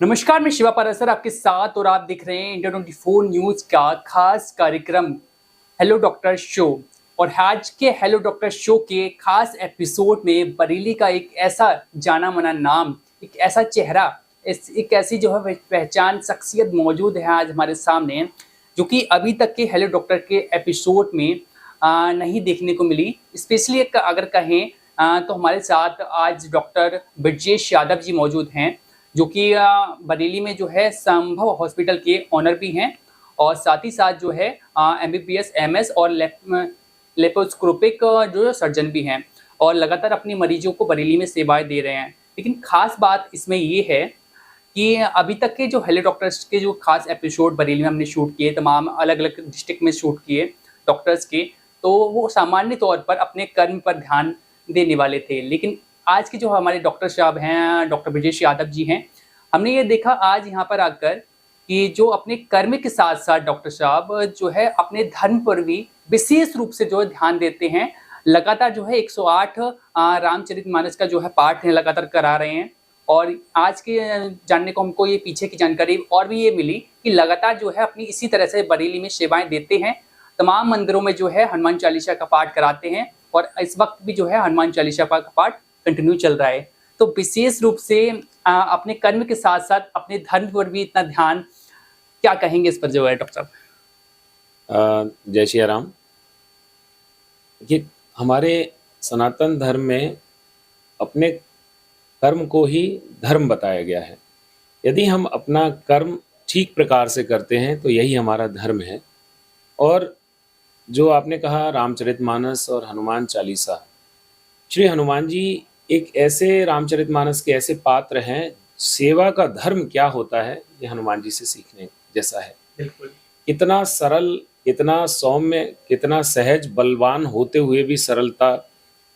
नमस्कार, मैं शिवा पारासर आपके साथ और आप देख रहे हैं इंडिया 24 न्यूज का खास कार्यक्रम हेलो डॉक्टर शो। और आज के हेलो डॉक्टर शो के खास एपिसोड में बरेली का एक ऐसा जाना माना नाम, एक ऐसा चेहरा, एक ऐसी जो है पहचान शख्सियत मौजूद है आज हमारे सामने, जो कि अभी तक के हेलो डॉक्टर के एपिसोड में नहीं देखने को मिली। स्पेशली अगर कहें तो हमारे साथ आज डॉक्टर ब्रजेश यादव जी मौजूद हैं, जो कि बरेली में जो है संभव हॉस्पिटल के ऑनर भी हैं और साथ ही साथ जो है एमबीबीएस एमएस और लेप्रोस्कोपिक जो सर्जन भी हैं और लगातार अपनी मरीजों को बरेली में सेवाएं दे रहे हैं। लेकिन खास बात इसमें ये है कि अभी तक के जो हेलो डॉक्टर्स के जो खास एपिसोड बरेली में हमने शूट किए, तमाम अलग अलग डिस्ट्रिक्ट में शूट किए डॉक्टर्स के, तो वो सामान्य तौर पर अपने कर्म पर ध्यान देने वाले थे। लेकिन आज के जो हमारे डॉक्टर साहब हैं, डॉक्टर ब्रजेश यादव जी हैं, हमने ये देखा आज यहाँ पर आकर कि जो अपने कर्म के साथ साथ डॉक्टर साहब जो है अपने धर्म पर भी विशेष रूप से जो है ध्यान देते हैं। लगातार जो है 108 रामचरितमानस का जो है पाठ है लगातार करा रहे हैं। और आज के जानने को हमको ये पीछे की जानकारी और भी ये मिली कि लगातार जो है अपनी इसी तरह से बरेली में सेवाएं देते हैं। तमाम मंदिरों में जो है हनुमान चालीसा का पाठ कराते हैं और इस वक्त भी जो है हनुमान चालीसा का पाठ कंटिन्यू चल रहा है। तो विशेष रूप से अपने कर्म के साथ साथ अपने धर्म पर भी इतना ध्यान, क्या कहेंगे इस पर जो है डॉक्टर साहब? जय श्री राम। ये हमारे सनातन धर्म में अपने कर्म को ही धर्म बताया गया है। यदि हम अपना कर्म ठीक प्रकार से करते हैं तो यही हमारा धर्म है। और जो आपने कहा रामचरितमानस और हनुमान चालीसा, श्री हनुमान जी एक ऐसे रामचरितमानस के ऐसे पात्र हैं, सेवा का धर्म क्या होता है ये हनुमान जी से सीखने जैसा है। बिल्कुल। इतना सरल, इतना सौम्य, कितना सहज, बलवान होते हुए भी सरलता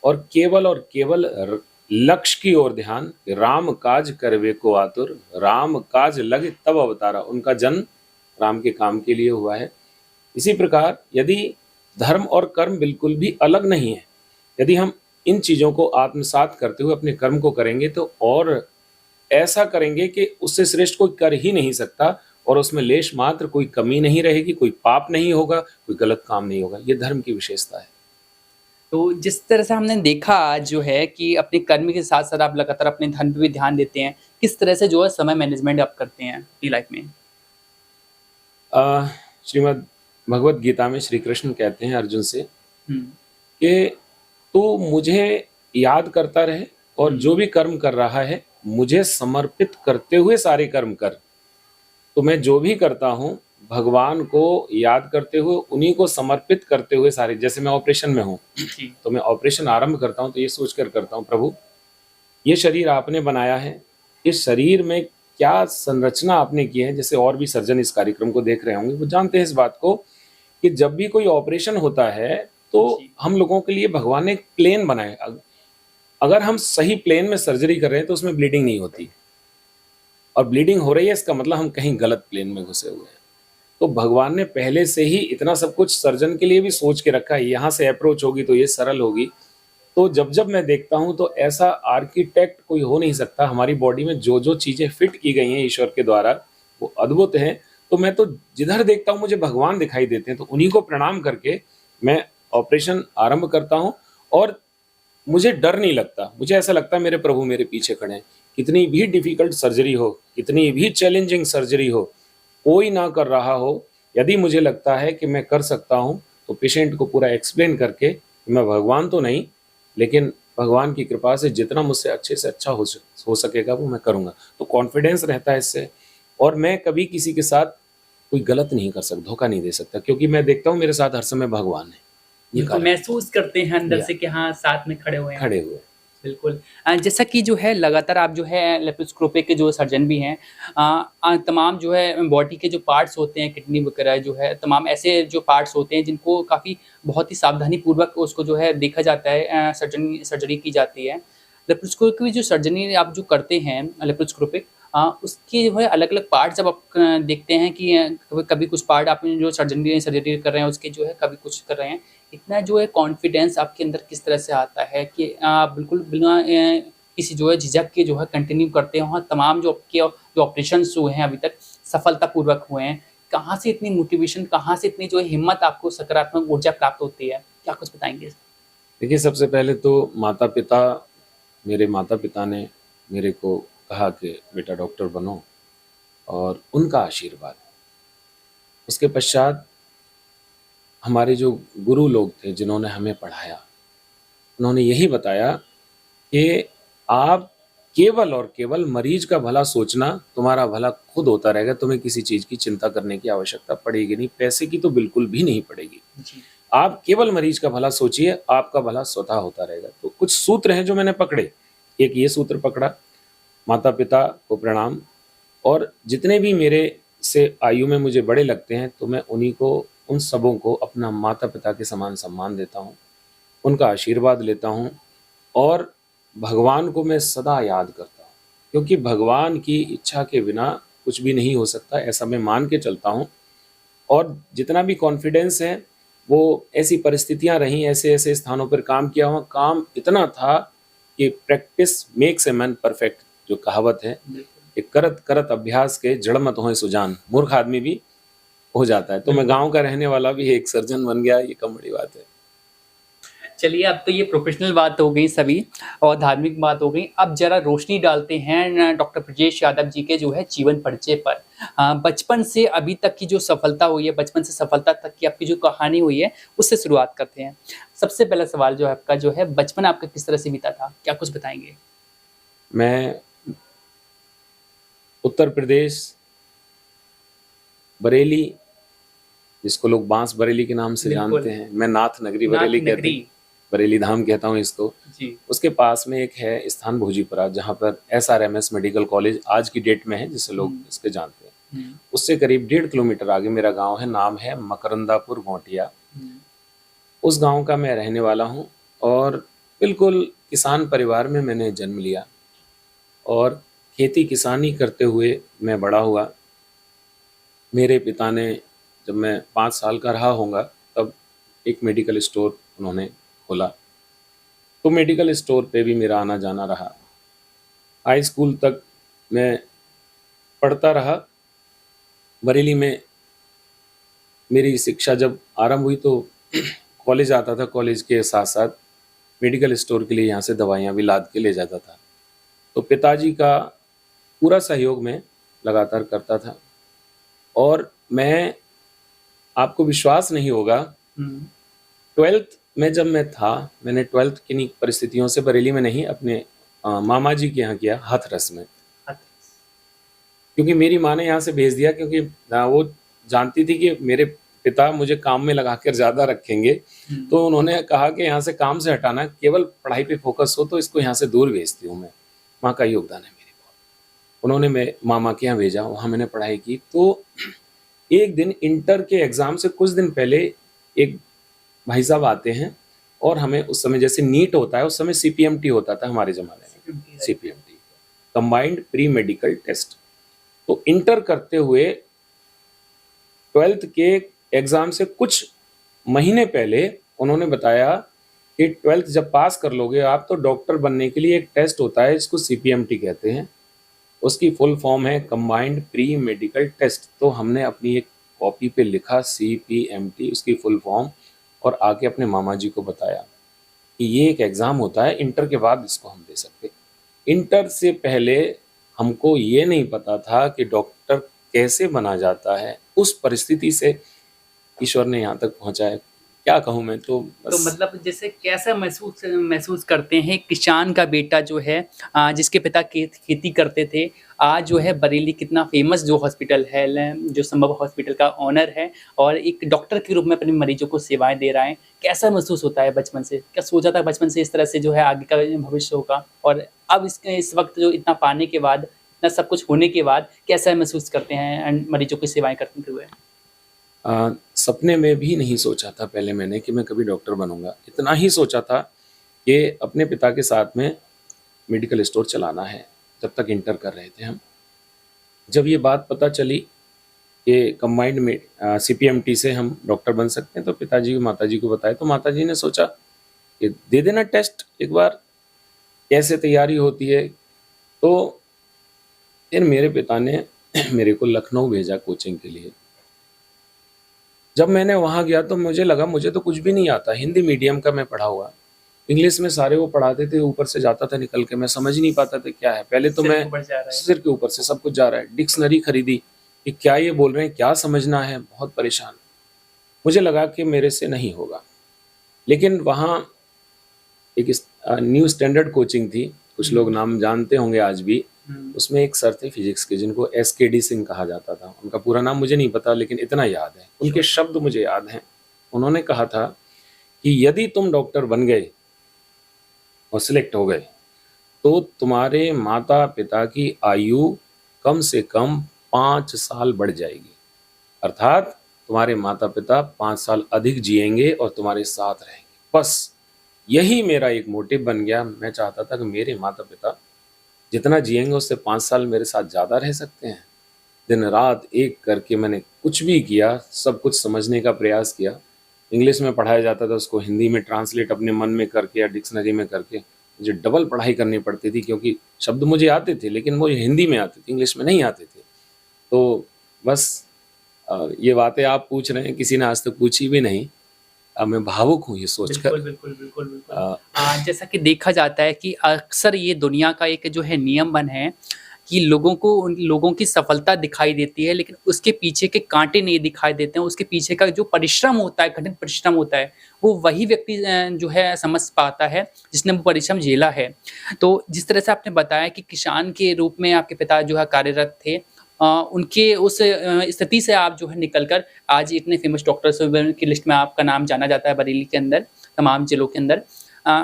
और केवल लक्ष्य की ओर ध्यान। राम काज करवे को आतुर, राम काज लगे तब अवतारा। उनका जन्म राम के काम के लिए हुआ है। इसी प्रकार यदि धर्म और कर्म बिल्कुल भी अलग नहीं है, यदि हम इन चीज़ों को आत्मसात करते हुए अपने कर्म को करेंगे तो और ऐसा करेंगे कि उससे श्रेष्ठ कोई कर ही नहीं सकता और उसमें लेश मात्र कोई कमी नहीं रहेगी, कोई पाप नहीं होगा, कोई गलत काम नहीं होगा। ये धर्म की विशेषता है। तो जिस तरह से हमने देखा जो है कि अपने कर्म के साथ साथ आप लगातार अपने धर्म पे भी ध्यान देते हैं, किस तरह से जो है समय मैनेजमेंट आप करते हैं अपनी लाइफ में? श्रीमद् भगवत गीता में श्री कृष्ण कहते हैं अर्जुन से हम्म। कि तू मुझे याद करता रहे और जो भी कर्म कर रहा है मुझे समर्पित करते हुए सारे कर्म कर। तो मैं जो भी करता हूँ भगवान को याद करते हुए, उन्हीं को समर्पित करते हुए सारे। जैसे मैं ऑपरेशन में हूँ तो मैं ऑपरेशन आरंभ करता हूँ तो ये सोच कर करता हूँ, प्रभु ये शरीर आपने बनाया है, इस शरीर में क्या संरचना आपने की है। जैसे और भी सर्जन इस कार्यक्रम को देख रहे होंगे वो जानते हैं इस बात को कि जब भी कोई ऑपरेशन होता है तो हम लोगों के लिए भगवान ने एक प्लेन बनाया। अगर हम सही प्लेन में सर्जरी कर रहे हैं तो उसमें ब्लीडिंग नहीं होती, और ब्लीडिंग हो रही है इसका मतलब हम कहीं गलत प्लेन में घुसे हुए हैं। तो भगवान ने पहले से ही इतना सब कुछ सर्जन के लिए भी सोच के रखा है, यहाँ से अप्रोच होगी तो ये सरल होगी। तो जब जब मैं देखता हूँ तो ऐसा आर्किटेक्ट कोई हो नहीं सकता। हमारी बॉडी में जो जो चीज़ें फिट की गई हैं ईश्वर के द्वारा वो अद्भुत हैं। तो मैं तो जिधर देखता हूँ मुझे भगवान दिखाई देते हैं, तो उन्हीं को प्रणाम करके मैं ऑपरेशन आरंभ करता हूँ और मुझे डर नहीं लगता। मुझे ऐसा लगता है मेरे प्रभु मेरे पीछे खड़े हैं। कितनी भी डिफिकल्ट सर्जरी हो, कितनी भी चैलेंजिंग सर्जरी हो, कोई ना कर रहा हो, यदि मुझे लगता है कि मैं कर सकता हूँ तो पेशेंट को पूरा एक्सप्लेन करके, मैं भगवान तो नहीं लेकिन भगवान की कृपा से जितना मुझसे अच्छे से अच्छा हो सकेगा वो मैं करूँगा। तो कॉन्फिडेंस रहता है इससे। और मैं कभी किसी के साथ कोई गलत नहीं कर सकता, धोखा नहीं दे सकता, क्योंकि मैं देखता हूँ मेरे साथ हर समय भगवान है। ये बिल्कुल महसूस करते हैं अंदर से कि हाँ साथ में खड़े हुए हैं। खड़े हुए। बिल्कुल। जैसा कि जो है लगातार आप जो है लेप्रोस्कोपिक के जो सर्जन भी हैं, तमाम जो है बॉडी के जो पार्ट्स होते हैं, किडनी वगैरह जो है, तमाम ऐसे जो पार्ट्स होते हैं जिनको काफ़ी बहुत ही सावधानीपूर्वक उसको जो है देखा जाता है, सर्जरी की जाती है। लेप्रोस्कोपी जो सर्जरी आप जो करते हैं लेप्रोस्कोपिक, उसके जो है अलग-अलग पार्ट जब आप देखते हैं कि कभी कुछ पार्ट आपने जो सर्जरी कर रहे हैं उसके जो है कभी कुछ कर रहे हैं, इतना जो है कॉन्फिडेंस आपके अंदर किस तरह से आता है कि आप बिल्कुल बिना किसी जो है झिझक के जो है कंटिन्यू करते हैं, वहाँ तमाम जो आपके जो ऑपरेशंस हुए हैं अभी तक सफलतापूर्वक हुए हैं। कहाँ से इतनी मोटिवेशन, कहाँ से इतनी जो है हिम्मत आपको सकारात्मक ऊर्जा प्राप्त होती है? क्या कुछ बताएँगे? देखिए, सबसे पहले तो मेरे माता-पिता ने मेरे को कहा कि बेटा डॉक्टर बनो, और उनका आशीर्वाद। उसके पश्चात हमारे जो गुरु लोग थे जिन्होंने हमें पढ़ाया, उन्होंने यही बताया कि आप केवल और केवल मरीज का भला सोचना, तुम्हारा भला खुद होता रहेगा, तुम्हें किसी चीज़ की चिंता करने की आवश्यकता पड़ेगी नहीं, पैसे की तो बिल्कुल भी नहीं पड़ेगी। जी। आप केवल मरीज का भला सोचिए, आपका भला स्वतः होता रहेगा। तो कुछ सूत्र हैं जो मैंने पकड़े। एक ये सूत्र पकड़ा, माता-पिता को प्रणाम, और जितने भी मेरे से आयु में मुझे बड़े लगते हैं, तो मैं उन सबों को अपना माता-पिता के समान सम्मान देता हूँ, उनका आशीर्वाद लेता हूँ, और भगवान को मैं सदा याद करता हूँ, क्योंकि भगवान की इच्छा के बिना कुछ भी नहीं हो सकता, ऐसा मैं मान के चलता हूँ। और जितना भी कॉन्फिडेंस है, वो ऐसी परिस्थितियाँ रहीं, ऐसे-ऐसे स्थानों पर काम किया, वहाँ काम इतना था कि practice makes a man perfect, जो कहावत है कि करत करत अभ्यास के जड़ मत होए सुजान, मूर्ख आदमी भी हो जाता है। तो मैं गाँव का रहने वाला भी एक सर्जन बन गया, ये कम बड़ी बात है। चलिए, अब तो ये प्रोफ़ेशनल बात हो गई सभी और धार्मिक बात हो गई। अब ज़रा रोशनी डालते हैं डॉक्टर ब्रजेश यादव जी के जो है जीवन परिचय पर। बचपन से अभी तक की जो सफलता हुई है, बचपन से सफलता तक की आपकी जो कहानी हुई है, उससे शुरुआत करते हैं। सबसे पहला सवाल जो है आपका जो है, बचपन आपका किस तरह से बीता था? क्या कुछ बताएँगे? मैं उत्तर प्रदेश, बरेली, जिसको लोग बांस बरेली के नाम से बिल्कुल। जानते हैं, मैं नाथ नगरी नाथ बरेली कहते नगरी। हैं, बरेली धाम कहता हूँ इसको। जी। उसके पास में एक है स्थान भोजीपुरा, जहाँ पर एसआरएमएस मेडिकल कॉलेज आज की डेट में है, जिसे लोग हुँ। इसके जानते हैं। हुँ। उससे करीब 1.5 किलोमीटर आगे मेरा गाँव है, नाम है मकरंदापुर गोंटिया। हुँ। उस गाँव का मैं रहने वाला हूँ, और बिल्कुल किसान परिवार में मैंने जन्म लिया, और खेती किसानी करते हुए मैं बड़ा हुआ। मेरे पिता ने, जब मैं 5 साल का रहा होऊँगा, तब एक मेडिकल स्टोर उन्होंने खोला। तो मेडिकल स्टोर पे भी मेरा आना-जाना रहा। हाई स्कूल तक मैं पढ़ता रहा। बरेली में मेरी शिक्षा जब आरंभ हुई, तो कॉलेज आता था, कॉलेज के साथ-साथ मेडिकल स्टोर के लिए यहाँ से दवाइयाँ भी लाद के ले जाता था। तो पिताजी का पूरा सहयोग मैं लगातार करता था, और मैं, आपको विश्वास नहीं होगा, हुँ। 12th में जब मैं था, मैंने 12th किन्हीं परिस्थितियों से बरेली में नहीं, अपने मामा जी के यहाँ किया, हाथरस में। क्योंकि मेरी माँ ने यहाँ से भेज दिया, क्योंकि वो जानती थी कि मेरे पिता मुझे काम में लगाकर ज़्यादा रखेंगे, हुँ। तो उन्होंने कहा कि यहाँ से काम से हटाना, केवल पढ़ाई पे फ़ोकस हो, तो इसको यहाँ से दूर भेजती हूँ मैं। माँ का योगदान है मेरी बहुत। उन्होंने मैं मामा के यहाँ भेजा, वहाँ मैंने पढ़ाई की। तो एक दिन इंटर के एग्ज़ाम से कुछ दिन पहले एक भाई साहब आते हैं, और हमें उस समय जैसे नीट होता है, उस समय सीपीएमटी होता था हमारे ज़माने में, CPMT, combined pre medical test. तो इंटर करते हुए 12th के एग्ज़ाम से कुछ महीने पहले उन्होंने बताया कि 12th जब पास कर लोगे आप, तो डॉक्टर बनने के लिए एक टेस्ट होता है, जिसको सीपीएमटी कहते हैं। उसकी फुल फॉर्म है कंबाइंड प्री मेडिकल टेस्ट। तो हमने अपनी एक कॉपी पे लिखा सीपीएमटी, उसकी फुल फॉर्म, और आके अपने मामा जी को बताया कि ये एक एग्ज़ाम होता है, इंटर के बाद इसको हम दे सकते। इंटर से पहले हमको ये नहीं पता था कि डॉक्टर कैसे बना जाता है। उस परिस्थिति से ईश्वर ने यहाँ तक पहुँचाया। क्या कहूँ मैं, तो तो बस। मतलब जैसे कैसा महसूस करते हैं किसान का बेटा जो है, जिसके पिता खेती करते थे, आज जो है बरेली कितना फ़ेमस जो हॉस्पिटल है जो संभव हॉस्पिटल का ओनर है और एक डॉक्टर के रूप में अपने मरीजों को सेवाएँ दे रहा है। कैसा महसूस होता है बचपन से? क्या सोचा था बचपन से इस तरह से जो है आगे का भविष्य होगा? और अब इस वक़्त जो इतना पाने के बाद, इतना सब कुछ होने के बाद कैसा महसूस करते हैं मरीजों की सेवाएँ करते हुए? सपने में भी नहीं सोचा था पहले मैंने कि मैं कभी डॉक्टर बनूंगा। इतना ही सोचा था कि अपने पिता के साथ में मेडिकल स्टोर चलाना है, जब तक इंटर कर रहे थे हम। जब ये बात पता चली कि कंबाइंड में सीपीएमटी से हम डॉक्टर बन सकते हैं, तो पिताजी माताजी को बताया। तो माताजी ने सोचा कि दे देना टेस्ट एक बार, कैसे तैयारी होती है। तो फिर मेरे पिता ने मेरे को लखनऊ भेजा कोचिंग के लिए। जब मैंने वहाँ गया तो मुझे लगा मुझे तो कुछ भी नहीं आता, हिंदी मीडियम का मैं पढ़ा हुआ, इंग्लिश में सारे वो पढ़ाते थे, ऊपर से जाता था निकल के, मैं समझ ही नहीं पाता था क्या है। पहले तो सिर मैं के ऊपर जा रहा है। सिर के ऊपर से सब कुछ जा रहा है, डिक्शनरी खरीदी कि क्या ये बोल रहे हैं, क्या समझना है, बहुत परेशान। मुझे लगा कि मेरे से नहीं होगा। लेकिन वहाँ एक न्यू स्टैंडर्ड कोचिंग थी, कुछ लोग नाम जानते होंगे आज भी। उसमें एक सर थे फिजिक्स के, जिनको SKD सिंह कहा जाता था। उनका पूरा नाम मुझे नहीं पता, लेकिन इतना याद है, उनके शब्द मुझे याद हैं। उन्होंने कहा था कि यदि तुम डॉक्टर बन गए और सिलेक्ट हो गए तो तुम्हारे माता पिता की आयु कम से कम 5 साल बढ़ जाएगी। अर्थात तुम्हारे माता पिता 5 साल अधिक जिएंगे और तुम्हारे साथ रहेंगे। बस यही मेरा एक मोटिव बन गया। मैं चाहता था कि मेरे माता पिता जितना जिएंगे उससे 5 साल मेरे साथ ज़्यादा रह सकते हैं। दिन रात एक करके मैंने कुछ भी किया, सब कुछ समझने का प्रयास किया। इंग्लिश में पढ़ाया जाता था, उसको हिंदी में ट्रांसलेट अपने मन में करके या डिक्शनरी में करके मुझे डबल पढ़ाई करनी पड़ती थी, क्योंकि शब्द मुझे आते थे लेकिन वो हिंदी में आते थे, इंग्लिश में नहीं आते थे। तो बस ये बातें आप पूछ रहे हैं, किसी ने आज तक पूछी भी नहीं। मैं भावुक हूँ ये सोचकर। बिल्कुल। अ, जैसा कि देखा जाता है कि अक्सर ये दुनिया का एक जो है नियम बन है कि लोगों को उन लोगों की सफलता दिखाई देती है, लेकिन उसके पीछे के कांटे नहीं दिखाई देते हैं। उसके पीछे का जो परिश्रम होता है, कठिन परिश्रम होता है, वो वही व्यक्ति जो है समझ पाता है जिसने वो परिश्रम झेला है। तो जिस तरह से आपने बताया कि किसान के रूप में आपके पिता जो है कार्यरत थे, उनके उस स्थिति से आप जो है निकल कर आज इतने फेमस डॉक्टर्स की लिस्ट में आपका नाम जाना जाता है बरेली के अंदर, तमाम जिलों के अंदर। अ,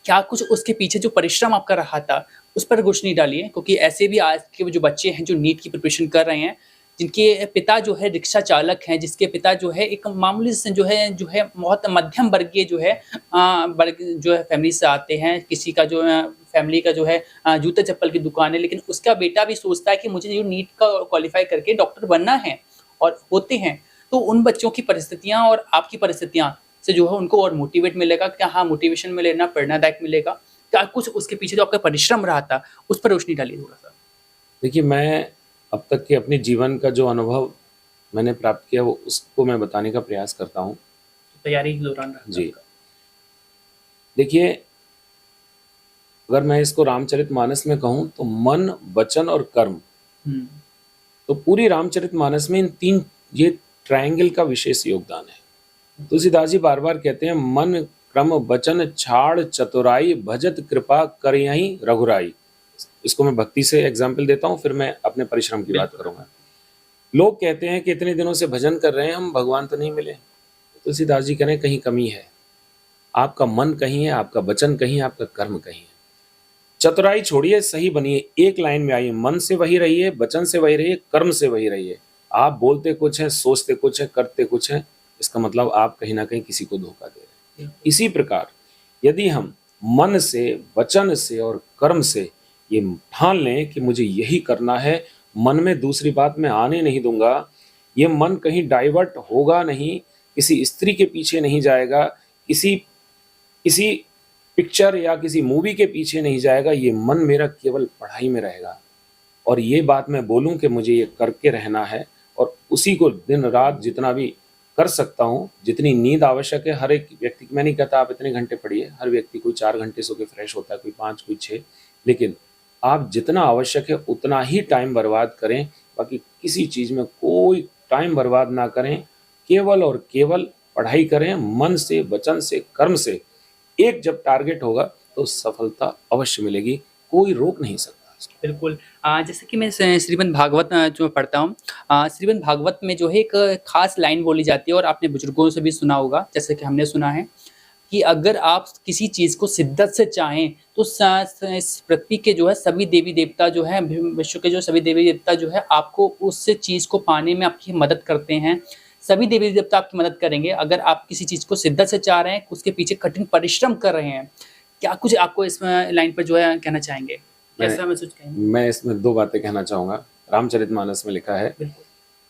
क्या कुछ उसके पीछे जो परिश्रम आपका रहा था, उस पर रोशनी डालिए, क्योंकि ऐसे भी आज के जो बच्चे हैं जो नीट की प्रिपरेशन कर रहे हैं, जिनके पिता जो है रिक्शा चालक हैं, जिसके पिता जो है एक मामूली से जो है बहुत मध्यम वर्गीय जो है वर्ग जो है फैमिली से आते हैं। किसी का जो है फैमिली का जो है जूते-चप्पल की दुकान है, लेकिन उसका बेटा भी सोचता है कि मुझे जो नीट का क्वालीफाई करके डॉक्टर बनना है, और होते हैं। तो उन बच्चों की परिस्थितियाँ और आपकी परिस्थितियाँ से जो है उनको और मोटिवेट मिलेगा, क्या हाँ, मोटिवेशन मिलेगा, प्रेरणादायक मिलेगा। क्या कुछ उसके पीछे जो आपका परिश्रम रहा था, उस पर रोशनी डालिए थोड़ा-सा? देखिए, मैं अब तक के अपने जीवन का जो अनुभव मैंने प्राप्त किया वो उसको मैं बताने का प्रयास करता हूँ। तैयारी के दौरान रहा था जी। आपका। देखिए, अगर मैं इसको रामचरितमानस में कहूँ तो मन, वचन और कर्म, हुँ, तो पूरी रामचरितमानस में इन 3 ये ट्रायंगल का विशेष योगदान है। तुलसीदास जी बार-बार कहते हैं, मन, क्रम, वचन, छाड़, चतुराई, भजत कृपा करहिं रघुराई। इसको मैं भक्ति से एग्जाम्पल देता हूँ, फिर मैं अपने परिश्रम की बात बिल्कुल। करूँगा। लोग कहते हैं कि इतने दिनों से भजन कर रहे हैं हम, भगवान तो नहीं मिले। तुलसीदास जी कह रहे हैं कहीं कमी है। आपका मन कहीं है, आपका वचन कहीं है, आपका कर्म कहीं है। चतुराई छोड़िए, सही बनिए, एक लाइन में आइए, मन से वही रहिए, वचन से वही रहिए, कर्म से वही रहिए। आप बोलते कुछ हैं, सोचते कुछ हैं, करते कुछ हैं, इसका मतलब आप कहीं ना कहीं किसी को धोखा दे रहे हैं। इसी प्रकार यदि हम मन से, वचन से और कर्म से ये ठान लें कि मुझे यही करना है, मन में दूसरी बात मैं आने नहीं दूंगा, ये मन कहीं डाइवर्ट होगा नहीं, किसी स्त्री के पीछे नहीं जाएगा, किसी किसी पिक्चर या किसी मूवी के पीछे नहीं जाएगा, ये मन मेरा केवल पढ़ाई में रहेगा। और ये बात मैं बोलूं कि मुझे ये करके रहना है, और उसी को दिन रात जितना भी कर सकता हूँ, जितनी नींद आवश्यक है हर एक व्यक्ति की, मैं नहीं कहता आप इतने घंटे पढ़िए, हर व्यक्ति कोई 4 घंटे सो के फ्रेश होता है, कोई 5, कोई 6, लेकिन आप जितना आवश्यक है उतना ही टाइम बर्बाद करें, बाकी किसी चीज़ में कोई टाइम बर्बाद ना करें, केवल और केवल पढ़ाई करें, मन से, वचन से, कर्म से। एक जब टारगेट होगा तो सफलता अवश्य मिलेगी, कोई रोक नहीं सकता इसको। बिल्कुल। जैसे कि मैं श्रीमद् भागवत जो पढ़ता हूँ, श्रीमद् भागवत में जो है एक ख़ास लाइन बोली जाती है, और आपने बुजुर्गों से भी सुना होगा, जैसे कि हमने सुना है कि अगर आप किसी चीज़ को शिद्दत से चाहें, तो स स इस पृथ्वी के जो है सभी देवी-देवता जो हैं, विश्व के जो सभी देवी-देवता जो है आपको उस चीज़ को पाने में आपकी मदद करते हैं। सभी देवी-देवता आपकी मदद करेंगे, अगर आप किसी चीज़ को शिद्दत से चाह रहे हैं, उसके पीछे कठिन परिश्रम कर रहे हैं। क्या कुछ आपको इस लाइन पर जो है कहना चाहेंगे? मैं कैसा महसूस करेंगे? मैं इसमें 2 बातें कहना चाहूँगा। रामचरितमानस में लिखा है, बिल्कुल।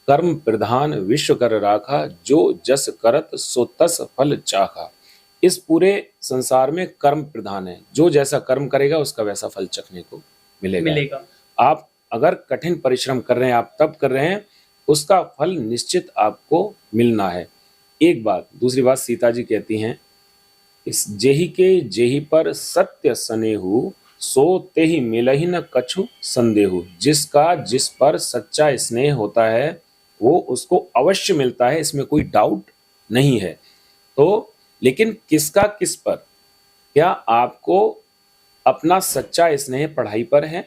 कर्म प्रधान विश्व कर राखा, जो जस करत सो तस फल चाखा। इस पूरे संसार में कर्म प्रधान है, जो जैसा कर्म करेगा उसका वैसा फल चखने को मिलेगा। मिलेगा। आप अगर कठिन परिश्रम कर रहे हैं, आप तप कर रहे हैं, उसका फल निश्चित आपको मिलना है। एक बात। दूसरी बात, सीता जी कहती हैं, इस जेहि के जेहि पर सत्य सनेहु, सो तेहि मिलहि न कछु संदेहु। जिसका जिस पर सच्चा स्नेह होता है वो उसको अवश्य मिलता है, इसमें कोई डाउट नहीं है। तो लेकिन किसका किस पर? क्या आपको अपना सच्चा स्नेह पढ़ाई पर है,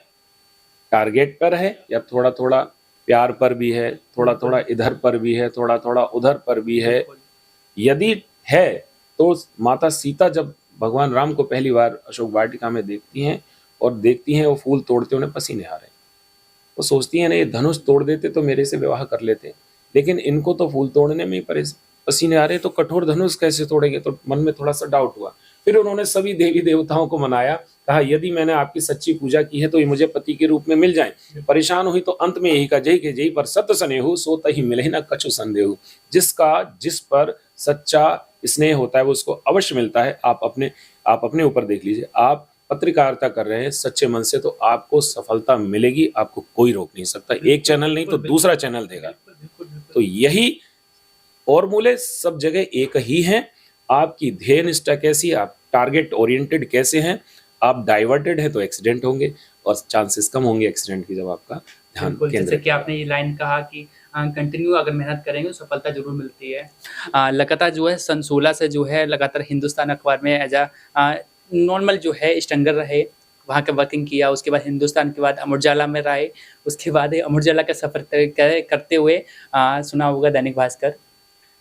टारगेट पर है, या थोड़ा थोड़ा प्यार पर भी है, थोड़ा थोड़ा इधर पर भी है, थोड़ा थोड़ा उधर पर भी है? यदि है तो माता सीता जब भगवान राम को पहली बार अशोक वाटिका में देखती हैं और देखती हैं वो फूल तोड़ते उन्हें पसीने आ रहे हैं, वो सोचती हैं, नहीं धनुष तोड़ देते तो मेरे से विवाह कर लेते, लेकिन इनको तो फूल तोड़ने में ही पसीने आ रहे, तो कठोर धनुष कैसे तोड़ेंगे? तो मन में थोड़ा सा डाउट हुआ। फिर उन्होंने सभी देवी देवताओं को मनाया, कहा यदि मैंने आपकी सच्ची पूजा की है तो ये मुझे पति के रूप में मिल जाएं। परेशान हुई तो अंत में यही का जय के जय पर सत्य स्नेहु, सो तहि मिले न कछु संदेहु। जिसका जिस पर सच्चा स्नेह होता है वो उसको अवश्य मिलता है। आप अपने ऊपर देख लीजिए, आप पत्रकारिता कर रहे हैं सच्चे मन से तो आपको सफलता मिलेगी, आपको कोई रोक नहीं सकता। एक चैनल नहीं तो दूसरा चैनल देगा। तो यही और मूल्य सब जगह एक ही हैं। आपकी ध्येय निष्ठा कैसी है, आप टारगेट ओरिएंटेड कैसे हैं, आप डाइवर्टेड हैं तो एक्सीडेंट होंगे और चांसेस कम होंगे एक्सीडेंट की, जब आपका ध्यान बिल्कुल, जैसे केंद्रित कि आपने ये लाइन कहा कि कंटिन्यू अगर मेहनत करेंगे तो सफलता ज़रूर मिलती है। लगातार जो है सन 16 से जो है लगातार हिंदुस्तान अखबार में एज़ नॉर्मल जो है स्टैंडर्ड रहे, वहाँ का वर्किंग किया। उसके बाद हिंदुस्तान के बाद अमर उजाला में रहे, उसके बाद अमर उजाला का सफ़र तय करते हुए सुना होगा दैनिक भास्कर।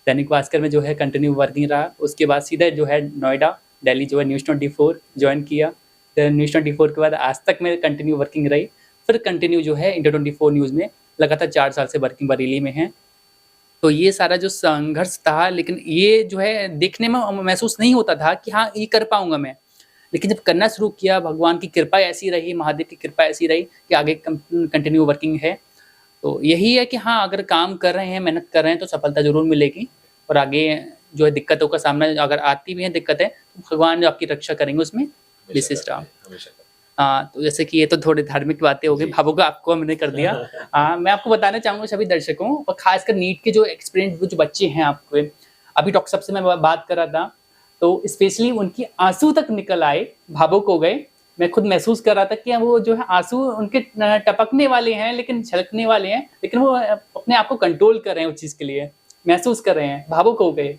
दैनिक भास्कर में जो है कंटिन्यू वर्किंग रहा। उसके बाद सीधे जो है नोएडा, दिल्ली जो है न्यूज़ 24 जॉइन किया। फिर न्यूज़ 24 के बाद आज तक में कंटिन्यू वर्किंग रही। फिर कंटिन्यू जो है इंडिया 24 न्यूज़ में लगातार 4 साल से वर्किंग बरेली में है। तो ये सारा जो संघर्ष था, लेकिन ये जो है देखने में महसूस नहीं होता था कि हाँ, ये कर पाऊँगा मैं। लेकिन जब करना शुरू किया, भगवान की कृपा ऐसी रही, महादेव की कृपा ऐसी रही कि आगे कंटिन्यू वर्किंग है। तो यही है कि हाँ, अगर काम कर रहे हैं, मेहनत कर रहे हैं तो सफलता ज़रूर मिलेगी। और आगे जो है दिक्कतों का सामना अगर आती भी हैं दिक्कतें, तो भगवान जो आपकी रक्षा करेंगे उसमें विशिष्ट आप। तो जैसे कि ये तो थोड़ी धार्मिक बातें हो गई, भावुक आपको हमने कर दिया। मैं आपको बताना चाहूँगा सभी दर्शकों और खासकर नीट के जो एक्सपीरियंस जो बच्चे हैं आपके, अभी डॉक्टर साहब से मैं बात कर रहा था, तो स्पेशली उनकी आंसू तक निकल आए, भावुक हो गए। मैं खुद महसूस कर रहा था कि वो जो है आंसू उनके टपकने वाले हैं, लेकिन छलकने वाले हैं, लेकिन वो अपने आप को कंट्रोल कर रहे हैं उस चीज़ के लिए, महसूस कर रहे हैं, भावुक हो गए।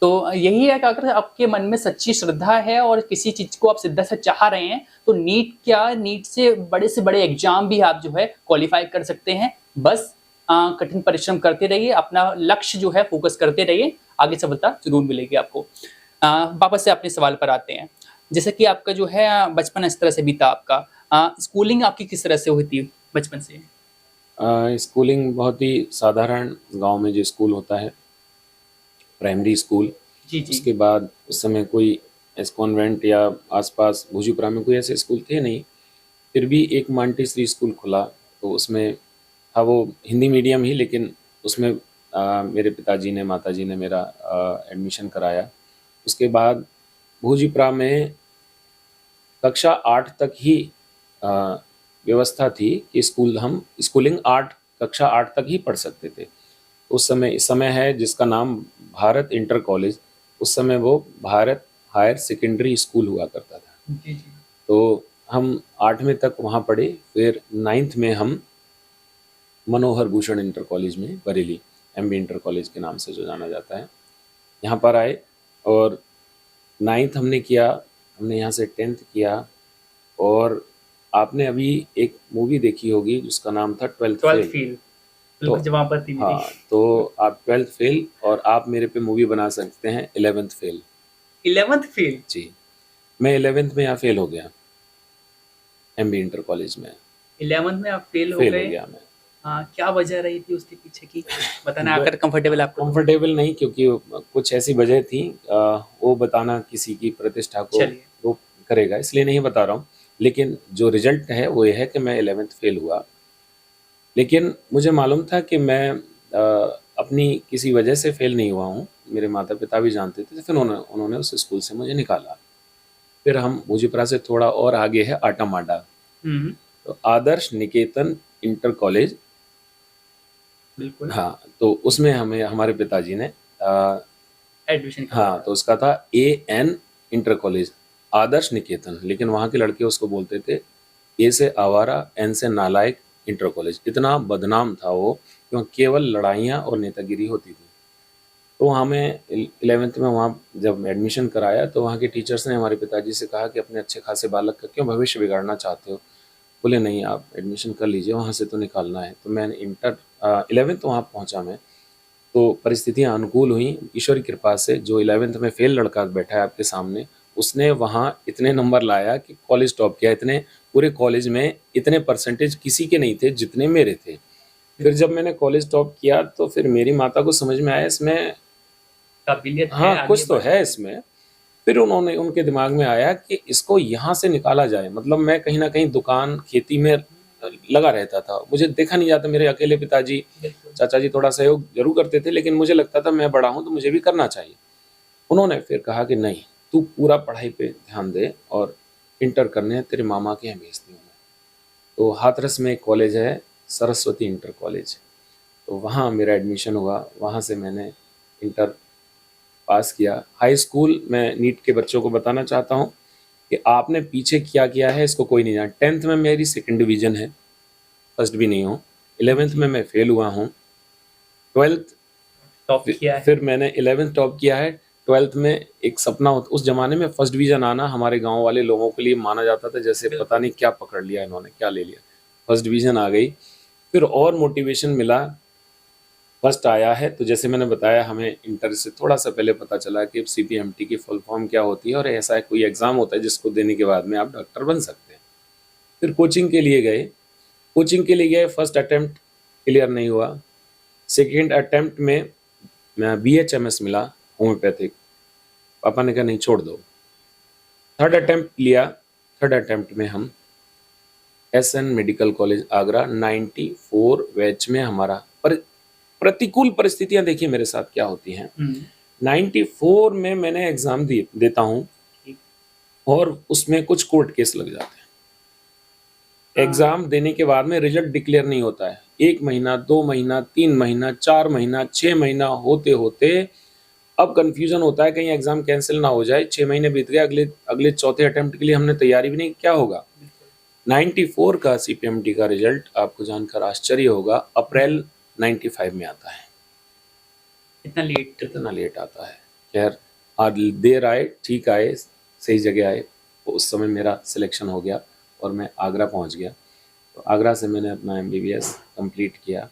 तो यही है कि अगर आपके मन में सच्ची श्रद्धा है और किसी चीज़ को आप शिद्दत से चाह रहे हैं, तो नीट से बड़े एग्ज़ाम भी आप जो है क्वालिफ़ाई कर सकते हैं। बस कठिन परिश्रम करते रहिए, अपना लक्ष्य जो है फ़ोकस करते रहिए, आगे सफलता ज़रूर मिलेगी आपको। वापस से अपने सवाल पर आते हैं। जैसे कि आपका जो है बचपन इस तरह से बीता आपका, स्कूलिंग आपकी किस तरह से हुई थी बचपन से? स्कूलिंग बहुत ही साधारण गांव में जो स्कूल होता है, प्राइमरी स्कूल। जी, जी। उसके बाद उस समय कोई एस कॉन्वेंट या आसपास भूजीपुरा में कोई ऐसे स्कूल थे नहीं। फिर भी एक मांटेसरी स्कूल खुला, तो उसमें था वो हिंदी मीडियम ही, लेकिन उसमें मेरे पिताजी ने माताजी ने मेरा एडमिशन कराया। उसके बाद भूजीपुरा में कक्षा 8 तक ही व्यवस्था थी कि स्कूलिंग 8 कक्षा 8 तक ही पढ़ सकते थे। इस समय है जिसका नाम भारत इंटर कॉलेज, उस समय वो भारत हायर सेकेंडरी स्कूल हुआ करता था। जी, जी। तो हम 8वीं तक वहाँ पढ़े, फिर 9th में हम मनोहर भूषण इंटर कॉलेज में, बरेली एमबी इंटर कॉलेज के नाम से जो जाना जाता है, यहाँ पर आए और 9th हमने किया। हमने यहाँ से 10th किया और आपने अभी एक मूवी देखी होगी जिसका नाम था 12th फेल। बिल्कुल जवाब पर थी मेरी। हाँ, तो आप 12th फेल और आप मेरे पे मूवी बना सकते हैं 11th फेल। 11th fail? जी, मैं 11th में यहाँ फेल हो गया, एमबी इंटर कॉलेज में 11th में आप फेल हो फेल गए? हो गया मैं। क्या वजह रही थी उसके पीछे की? बताना अगर कंफर्टेबल आपको। कंफर्टेबल नहीं, क्योंकि कुछ ऐसी वजह थी, वो बताना किसी की प्रतिष्ठा को चलिए। वो करेगा, इसलिए नहीं बता रहा हूँ। लेकिन जो रिजल्ट है वो ये है कि मैं 11th फेल हुआ। लेकिन मुझे मालूम था कि मैं अपनी किसी वजह से फेल नहीं हुआ हूँ, मेरे माता पिता भी जानते थे, फिर उन्होंने उस स्कूल से मुझे निकाला। फिर हम भोजीपरा से थोड़ा और आगे है आटा माडा, तो आदर्श निकेतन इंटर कॉलेज, बिल्कुल हाँ, तो उसमें हमें हमारे पिताजी ने एडमिशन हाँ, तो उसका था AN इंटर कॉलेज, आदर्श निकेतन, लेकिन वहाँ के लड़के उसको बोलते थे A से आवारा, N से नालायक इंटर कॉलेज। इतना बदनाम था वो, क्योंकि केवल लड़ाइयाँ और नेतागिरी होती थी। तो हमें 11th में वहाँ जब एडमिशन कराया, तो वहाँ के टीचर्स ने हमारे पिताजी से कहा कि अपने अच्छे खासे बालक का क्यों भविष्य बिगाड़ना चाहते हो। बोले नहीं, आप एडमिशन कर लीजिए, वहाँ से तो निकालना है। तो मैंने 11th वहाँ पहुँचा मैं, तो परिस्थितियाँ अनुकूल हुई ईश्वर की कृपा से। जो 11th में फेल लड़का बैठा है आपके सामने, उसने वहाँ इतने नंबर लाया कि कॉलेज टॉप किया। इतने पूरे कॉलेज में इतने परसेंटेज किसी के नहीं थे जितने मेरे थे। फिर जब मैंने कॉलेज टॉप किया, तो फिर मेरी माता को समझ में आया इसमें काबिलियत है, हाँ आगे कुछ तो बढ़ है इसमें। फिर उनके दिमाग में आया कि इसको यहाँ से निकाला जाए। मतलब मैं कहीं ना कहीं दुकान खेती में लगा रहता था, मुझे देखा नहीं जाता। मेरे अकेले पिताजी, बिल्कुल। चाचा जी थोड़ा सहयोग जरूर करते थे, लेकिन मुझे लगता था मैं बड़ा हूँ तो मुझे भी करना चाहिए। उन्होंने फिर कहा कि नहीं, तू पूरा पढ़ाई पे ध्यान दे और इंटर करने तेरे मामा के यहाँ भेजती हूँ मैं। तो हाथरस में एक कॉलेज है, सरस्वती इंटर कॉलेज, तो वहाँ मेरा एडमिशन हुआ। वहाँ से मैंने इंटर पास किया। हाई स्कूल मैं नीट के बच्चों को बताना चाहता हूँ कि आपने पीछे क्या किया है इसको कोई नहीं जाना। 10th में मेरी 2nd डिवीजन है, फर्स्ट भी नहीं हूँ। 11th में मैं फेल हुआ हूँ। 12th टॉप किया है। फिर मैंने 11th टॉप किया है। 12th में एक सपना होता, उस जमाने में फर्स्ट डिवीजन आना हमारे गांव वाले लोगों के लिए माना जाता था जैसे पता नहीं क्या पकड़ लिया इन्होंने, क्या ले लिया। फर्स्ट डिवीजन आ गई, फिर और मोटिवेशन मिला, फर्स्ट आया है। तो जैसे मैंने बताया, हमें इंटर से थोड़ा सा पहले पता चला कि CPMT की फुल फॉर्म क्या होती है और ऐसा कोई एग्ज़ाम होता है जिसको देने के बाद में आप डॉक्टर बन सकते हैं। फिर कोचिंग के लिए गए, फर्स्ट अटेम्प्ट क्लियर नहीं हुआ। सेकेंड अटेम्प्ट में मैं BHMS मिला होम्योपैथिक, पापा ने कहा नहीं छोड़ दो। थर्ड अटेम्प्ट लिया, थर्ड अटेम्प्ट में हम SN medical college Agra 94 batch में हमारा, पर प्रतिकूल परिस्थितियां देखिए मेरे साथ क्या होती हैं। 94 में मैंने एग्जाम देता हूं और उसमें कुछ कोर्ट केस लग जाते हैं। एग्जाम देने के बाद में रिजल्ट डिक्लेयर नहीं होता है। 1 महीना, 2 महीना, 3 महीना, 4 महीना, 6 महीना होते होते अब कंफ्यूजन होता है कहीं एग्जाम कैंसिल ना हो जाए। 6 महीने बीत गए, अगले चौथे अटेम्प्ट के लिए हमने तैयारी भी नहीं, क्या होगा। 94 का CPMT का रिजल्ट आपको जानकर आश्चर्य होगा, अप्रैल 95 में आता है। इतना लेट आता है। खैर आज देर आए ठीक आए, सही जगह आए। तो उस समय मेरा सिलेक्शन हो गया और मैं आगरा पहुंच गया। तो आगरा से मैंने अपना MBBS कंप्लीट किया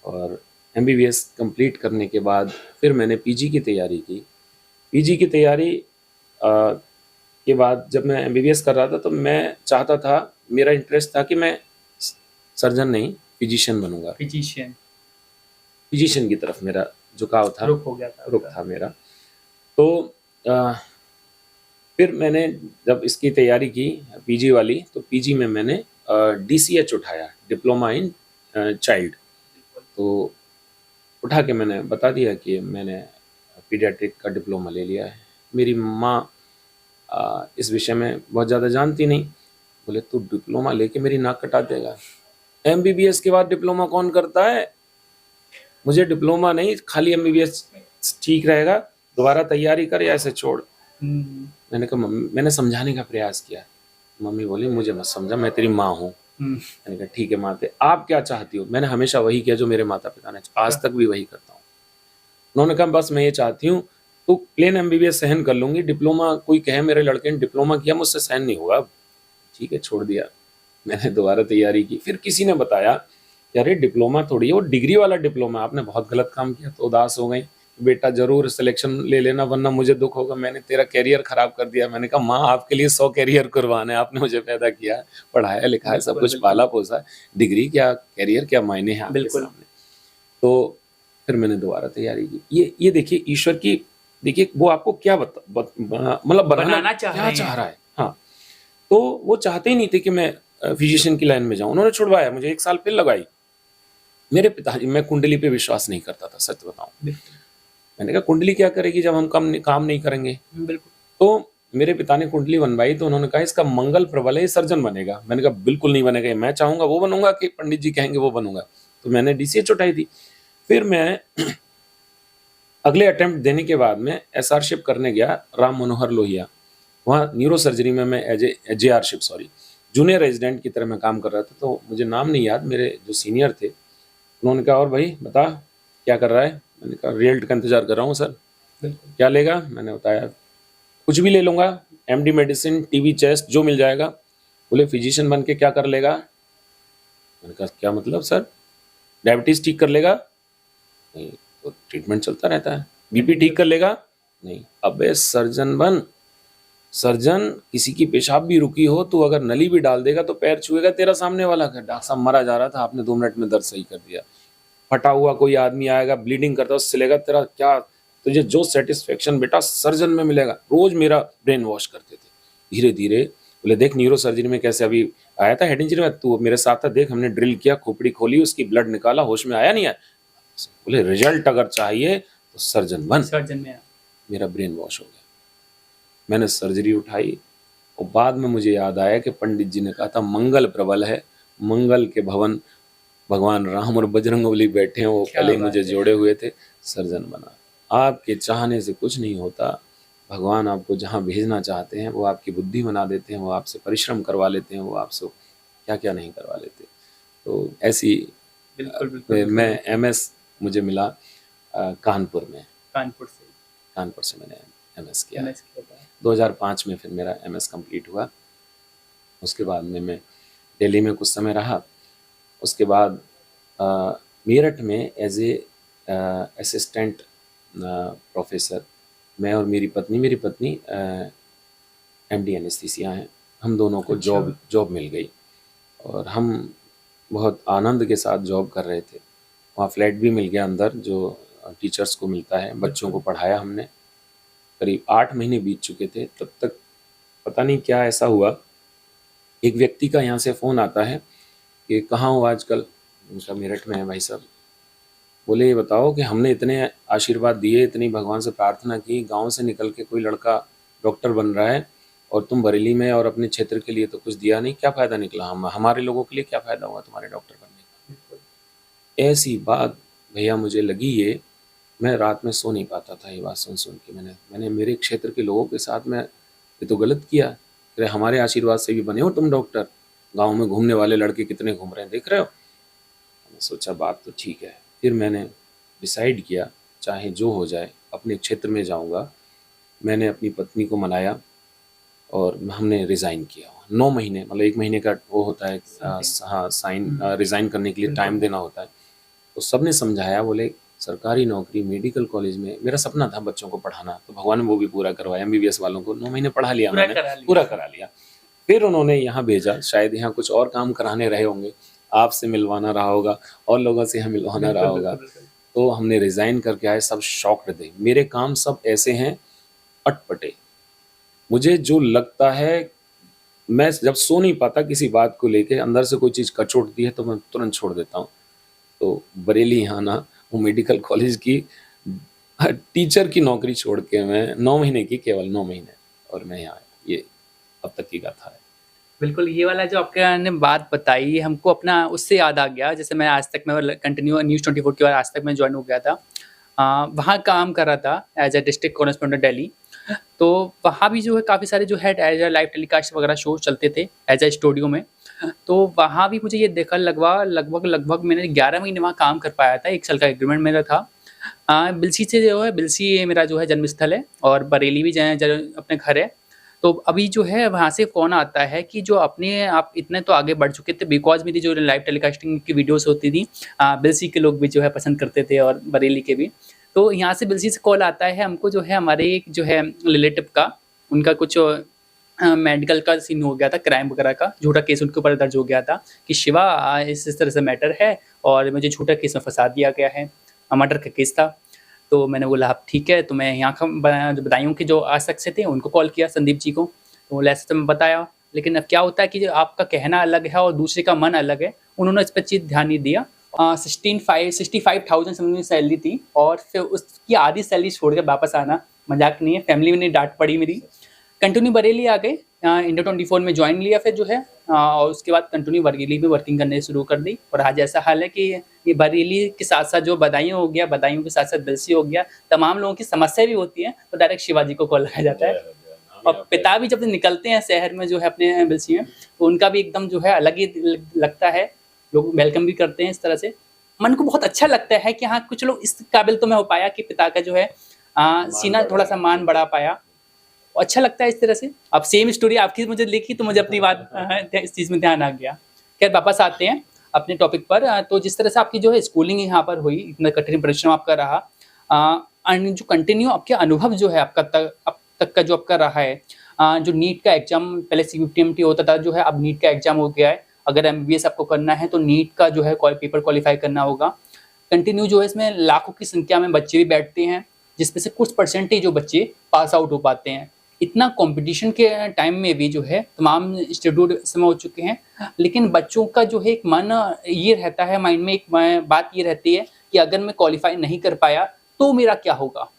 और MBBS कंप्लीट करने के बाद फिर मैंने PG की तैयारी की। PG की तैयारी के बाद जब मैं MBBS कर रहा था तो मैं चाहता था, मेरा इंटरेस्ट था कि मैं सर्जन नहीं फिजिशियन बनूंगा। फिजिशियन की तरफ मेरा झुकाव था, रुख था मेरा। तो फिर मैंने जब इसकी तैयारी की PG वाली, तो PG में मैंने DCH उठाया, डिप्लोमा इन चाइल्ड। तो उठा के मैंने बता दिया कि मैंने पीडियाट्रिक का डिप्लोमा ले लिया है। मेरी माँ इस विषय में बहुत ज़्यादा जानती नहीं, बोले तू डिप्लोमा लेके मेरी नाक कटा देगा। MBBS के बाद डिप्लोमा कौन करता है, मुझे डिप्लोमा नहीं, खाली MBBS ठीक रहेगा, दोबारा तैयारी कर या ऐसे छोड़। मैंने कहा मैंने समझाने का प्रयास किया। मम्मी बोली मुझे मत समझा, मैं तेरी माँ हूँ। मैंने कहा ठीक है माँ, आप क्या चाहती हो। मैंने हमेशा वही किया जो मेरे माता पिता ने, आज तक भी वही करता हूँ। उन्होंने कहा बस मैं ये चाहती हूँ तो प्लेन MBBS सहन कर लूंगी, डिप्लोमा कोई कहे मेरे लड़के ने डिप्लोमा किया मुझसे सहन नहीं होगा। ठीक है छोड़ दिया। मैंने दोबारा तैयारी की। फिर किसी ने बताया कि अरे डिप्लोमा थोड़ी है, वो डिग्री वाला डिप्लोमा। आपने बहुत गलत काम किया। तो उदास हो गई, बेटा जरूर सिलेक्शन ले लेना वरना मुझे दुख होगा, मैंने तेरा कैरियर खराब कर दिया। मैंने कहा माँ आपके लिए 100 कैरियर कुर्बान है, आपने मुझे पैदा किया, पढ़ाया लिखाया, सब कुछ पाला पोसा, डिग्री क्या कैरियर क्या मायने हैं आपके सामने। तो फिर मैंने दोबारा तैयारी की। ये देखिए ईश्वर की, देखिए वो आपको क्या मतलब बनाना क्या चाह रहा है। हाँ, तो वो चाहते ही नहीं थे कि मैं फिजिशियन की लाइन में जाऊं। उन्होंने छुड़वाया मुझे, 1 साल फिर लगाई। मेरे पिताजी, मैं कुंडली पे विश्वास नहीं करता था, सच बताऊं। मैंने कहा कुंडली क्या करेगी जब हम काम नहीं करेंगे। बिल्कुल। तो मेरे पिता ने कुंडली बनवाई तो उन्होंने कहा इसका मंगल प्रबल है, ये सर्जन बनेगा। मैंने कहा बिल्कुल नहीं बनेगा, मैं चाहूंगा वो बनूंगा कि पंडित जी कहेंगे वो बनूंगा। तो मैंने डीसीएच उठाई थी। फिर मैं अगले अटेम्प्ट देने के बाद में एसआरशिप करने गया राम मनोहर लोहिया। वहाँ न्यूरो सर्जरी में मैं जेआरशिप जूनियर रेजिडेंट की तरह मैं काम कर रहा था। तो मुझे नाम नहीं याद, मेरे जो सीनियर थे उन्होंने कहा और भाई बता क्या कर रहा है। मैंने कहा रिजल्ट का इंतजार कर रहा हूँ सर। क्या लेगा? मैंने बताया कुछ भी ले लूँगा, एमडी मेडिसिन, टीबी, चेस्ट, जो मिल जाएगा। बोले फिजिशियन बन के क्या कर लेगा? मैंने कहा क्या मतलब सर? डायबिटीज़ ठीक कर लेगा? नहीं, तो ट्रीटमेंट चलता रहता है। बीपी ठीक कर लेगा? नहीं। अबे सर्जन बन। सर्जन किसी की पेशाब भी रुकी हो तो अगर नली भी डाल देगा तो पैर छुएगा तेरा सामने वाला का। डॉक्टर साहब मरा जा रहा था, आपने 2 मिनट में दर्द सही कर दिया। फटा हुआ कोई आदमी आएगा ब्लीडिंग करता उससे लेगा तेरा क्या, तुझे जो सेटिस्फेक्शन बेटा सर्जन में मिलेगा। रोज मेरा ब्रेन वॉश करते थे। धीरे धीरे बोले देख न्यूरो सर्जरी में कैसे, अभी आया था हेड इंजरी में, तू मेरे साथ था, देख हमने ड्रिल किया, खोपड़ी खोली, उसकी ब्लड निकाला, होश में आया नहीं आया। बोले रिजल्ट अगर चाहिए तो सर्जन बन। सर्जन में मेरा ब्रेन वॉश हो गया। मैंने सर्जरी उठाई और बाद में मुझे याद आया कि पंडित जी ने कहा था मंगल प्रबल है, मंगल के भवन भगवान राम और बजरंगबली बैठे हैं, वो कल ही मुझे जोड़े हुए थे, सर्जन बना। आपके चाहने से कुछ नहीं होता। भगवान आपको जहाँ भेजना चाहते हैं वो आपकी बुद्धि बना देते हैं, वो आपसे परिश्रम करवा लेते हैं, वो आपसे क्या क्या नहीं करवा लेते। तो ऐसी बिल्कुल। मैं एमएस मुझे मिला कानपुर में। कानपुर से मैंने एमएस किया। 2005 में फिर मेरा एमएस कंप्लीट हुआ। उसके बाद में मैं दिल्ली में कुछ समय रहा। उसके बाद मेरठ में एज ए असिस्टेंट प्रोफेसर मैं और मेरी पत्नी एमडी एनेस्थीसिया हैं, हम दोनों को जॉब मिल गई और हम बहुत आनंद के साथ जॉब कर रहे थे। वहाँ फ्लैट भी मिल गया अंदर जो टीचर्स को मिलता है, बच्चों को पढ़ाया हमने। करीब 8 महीने बीत चुके थे, तब तक पता नहीं क्या ऐसा हुआ, एक व्यक्ति का यहाँ से फ़ोन आता है कि कहाँ हो आजकल। उनका मेरठ में है भाई साहब। बोले ये बताओ कि हमने इतने आशीर्वाद दिए, इतनी भगवान से प्रार्थना की, गांव से निकल के कोई लड़का डॉक्टर बन रहा है और तुम बरेली में और अपने क्षेत्र के लिए तो कुछ दिया नहीं, क्या फ़ायदा निकला? हमारे लोगों के लिए क्या फ़ायदा हुआ तुम्हारे डॉक्टर बनने का? ऐसी बात भैया मुझे लगी ये, मैं रात में सो नहीं पाता था। ये बात सुन के मैंने मेरे क्षेत्र के लोगों के साथ मैं ये तो गलत किया। अरे हमारे आशीर्वाद से भी बने हो तुम डॉक्टर, गांव में घूमने वाले लड़के कितने घूम रहे हैं देख रहे हो। मैंने सोचा बात तो ठीक है। फिर मैंने डिसाइड किया चाहे जो हो जाए अपने क्षेत्र में जाऊंगा। मैंने अपनी पत्नी को मनाया और हमने रिज़ाइन किया। 9 महीने मतलब 1 महीने का वो होता है हाँ साइन रिज़ाइन करने के लिए टाइम देना होता है। तो सबने समझाया, बोले सरकारी नौकरी मेडिकल कॉलेज में, मेरा सपना था बच्चों को पढ़ाना, तो भगवान ने वो भी पूरा करवाया। एमबीबीएस वालों को 9 महीने पढ़ा लिया, मैंने पूरा करा लिया। फिर उन्होंने यहाँ भेजा, शायद यहाँ कुछ और काम कराने रहे होंगे, आपसे मिलवाना रहा होगा और लोगों से यहाँ मिलवाना रहा होगा। तो हमने रिज़ाइन करके आए, सब शॉक्ड थे। मेरे काम सब ऐसे हैं अटपटे, मुझे जो लगता है मैं जब सो नहीं पाता किसी बात को लेके, अंदर से कोई चीज़ कचोटती है तो मैं तुरंत छोड़ देता हूँ। तो बरेली यहाँ ना वो मेडिकल कॉलेज की टीचर की नौकरी छोड़ के मैं 9 महीने की, केवल 9 महीने, और मैं यहाँ, ये अब तक की गाथा है। बिल्कुल, ये वाला जो आपने बात बताई हमको अपना उससे याद आ गया। जैसे मैं आज तक मैं कंटिन्यू न्यूज़ 24 के बाद आज तक मैं ज्वाइन हो गया था। वहाँ काम कर रहा था as a district correspondent Delhi. तो वहाँ भी जो है काफ़ी सारे जो है एज ए लाइव टेलीकास्ट वगैरह शो चलते थे एज ए स्टूडियो में। तो वहाँ भी मुझे ये देखा लगभग मैंने 11 महीने वहाँ काम कर पाया था। 1 साल का एग्रीमेंट मेरा था। बिलसी से जो है, बिलसी मेरा जो है जन्मस्थल है और बरेली भी अपने घर है। तो अभी जो है वहाँ से फ़ोन आता है कि जो अपने आप इतने तो आगे बढ़ चुके थे, बिकॉज़ मेरी जो लाइव टेलीकास्टिंग की वीडियोस होती थी बिलसी के लोग भी जो है पसंद करते थे और बरेली के भी। तो यहाँ से बिलसी से कॉल आता है हमको, जो है हमारे एक जो है रिलेटिव का, उनका कुछ मेडिकल का सीन हो गया था, क्राइम वगैरह का झूठा केस उनके ऊपर दर्ज हो गया था कि शिवा इस तरह से मैटर है और मुझे झूठा केस में फंसा दिया गया है, मर्डर का केस था। तो मैंने बोला आप ठीक है। तो मैं यहाँ का जो बदायूं के जो आसक से थे उनको कॉल किया, संदीप जी को। तो बोले ऐसे तो मैं बताया, लेकिन अब क्या होता है कि जो आपका कहना अलग है और दूसरे का मन अलग है। उन्होंने इस पर चीज़ ध्यान नहीं दिया 65,000 समथिंग सैलरी थी, और फिर उसकी आधी सैलरी छोड़ के वापस आना मजाक नहीं है। फैमिली में नहीं डांट पड़ी मेरी, कंटिन्यू बरेली आ गए, इंडो 24 में ज्वाइन लिया फिर जो है, और उसके बाद कंटिन्यू बरेली में वर्किंग करने शुरू कर दी। और आज ऐसा हाल है कि ये बरेली के साथ साथ जो बदायूं हो गया, बदायूं के साथ साथ बिलसी हो गया, तमाम लोगों की समस्या भी होती है तो डायरेक्ट शिवाजी को कॉल लगाया जाता है। और पिता भी जब निकलते हैं शहर में जो है अपने बिलसी में, तो उनका भी एकदम जो है अलग ही लगता है, लोग वेलकम भी करते हैं। इस तरह से मन को बहुत अच्छा लगता है कि हाँ कुछ लोग इस काबिल तो मैं हो पाया कि पिता का जो है सीना थोड़ा सा मान बढ़ा पाया, अच्छा लगता है इस तरह से। अब सेम स्टोरी आपकी मुझे लिखी तो मुझे अपनी बात इस चीज़ में ध्यान आ गया। खैर वापस आते हैं अपने टॉपिक पर। तो जिस तरह से आपकी जो है स्कूलिंग यहाँ पर हुई, इतना कठिन परिश्रम आपका रहा, जो कंटिन्यू आपके अनुभव जो है आपका अब तक का जो आपका रहा है, जो नीट का एग्जाम पहले CBTMT होता था जो है, अब नीट का एग्जाम हो गया है। अगर MBBS आपको करना है तो नीट का जो है पेपर क्वालिफाई करना होगा। कंटिन्यू जो है इसमें लाखों की संख्या में बच्चे भी बैठते हैं, जिसमें से कुछ परसेंटेज जो बच्चे पास आउट हो पाते हैं। इतना कंपटीशन के टाइम में भी जो है तमाम इंस्टीट्यूट इस समय हो चुके हैं, लेकिन बच्चों का जो है एक मन ये रहता है, माइंड में एक बात ये रहती है कि अगर मैं क्वालिफाई नहीं कर पाया तो मेरा क्या होगा,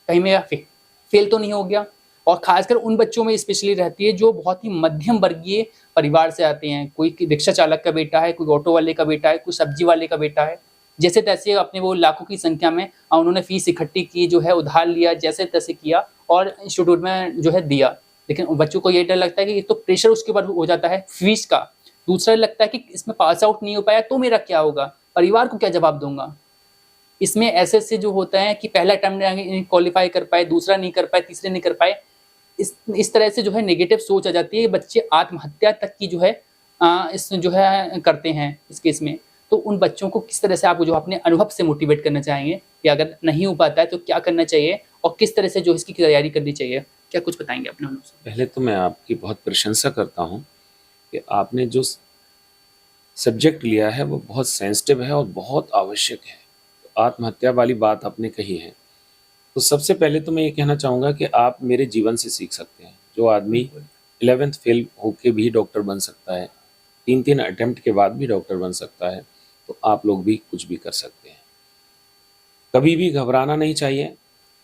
कहीं मेरा फेल तो नहीं हो गया। और खासकर उन बच्चों में स्पेशली रहती है जो बहुत ही मध्यम वर्गीय परिवार से आते हैं। कोई रिक्शा चालक का बेटा है, कोई ऑटो वाले का बेटा है, कोई सब्जी वाले का बेटा है। जैसे तैसे अपने वो लाखों की संख्या में उन्होंने फीस इकट्ठी की, जो है उधार लिया, जैसे तैसे किया और इंस्टीट्यूट में जो है दिया। लेकिन बच्चों को ये डर लगता है कि एक तो प्रेशर उसके ऊपर हो जाता है फीस का, दूसरा लगता है कि इसमें पास आउट नहीं हो पाया तो मेरा क्या होगा, परिवार को क्या जवाब दूंगा। इसमें ऐसे जो होता है कि पहला अटेम्प्ट क्वालिफाई कर पाए, दूसरा नहीं कर पाए, तीसरे नहीं कर पाए, इस तरह से जो है नेगेटिव सोच आ जाती है। बच्चे आत्महत्या तक की जो है इस जो है करते हैं इस केस में। तो उन बच्चों को किस तरह से आप जो अपने अनुभव से मोटिवेट करना चाहेंगे कि अगर नहीं हो पाता है तो क्या करना चाहिए और किस तरह से जो इसकी तैयारी करनी चाहिए, क्या कुछ बताएंगे अपने अनुभव से? पहले तो मैं आपकी बहुत प्रशंसा करता हूँ कि आपने जो सब्जेक्ट लिया है वो बहुत सेंसिटिव है और बहुत आवश्यक है। तो आत्महत्या वाली बात आपने कही है, तो सबसे पहले तो मैं ये कहना चाहूँगा कि आप मेरे जीवन से सीख सकते हैं। जो आदमी 11th फेल होके भी डॉक्टर बन सकता है, 3 अटेम्प्ट के बाद भी डॉक्टर बन सकता है, तो आप लोग भी कुछ भी कर सकते हैं। कभी भी घबराना नहीं चाहिए,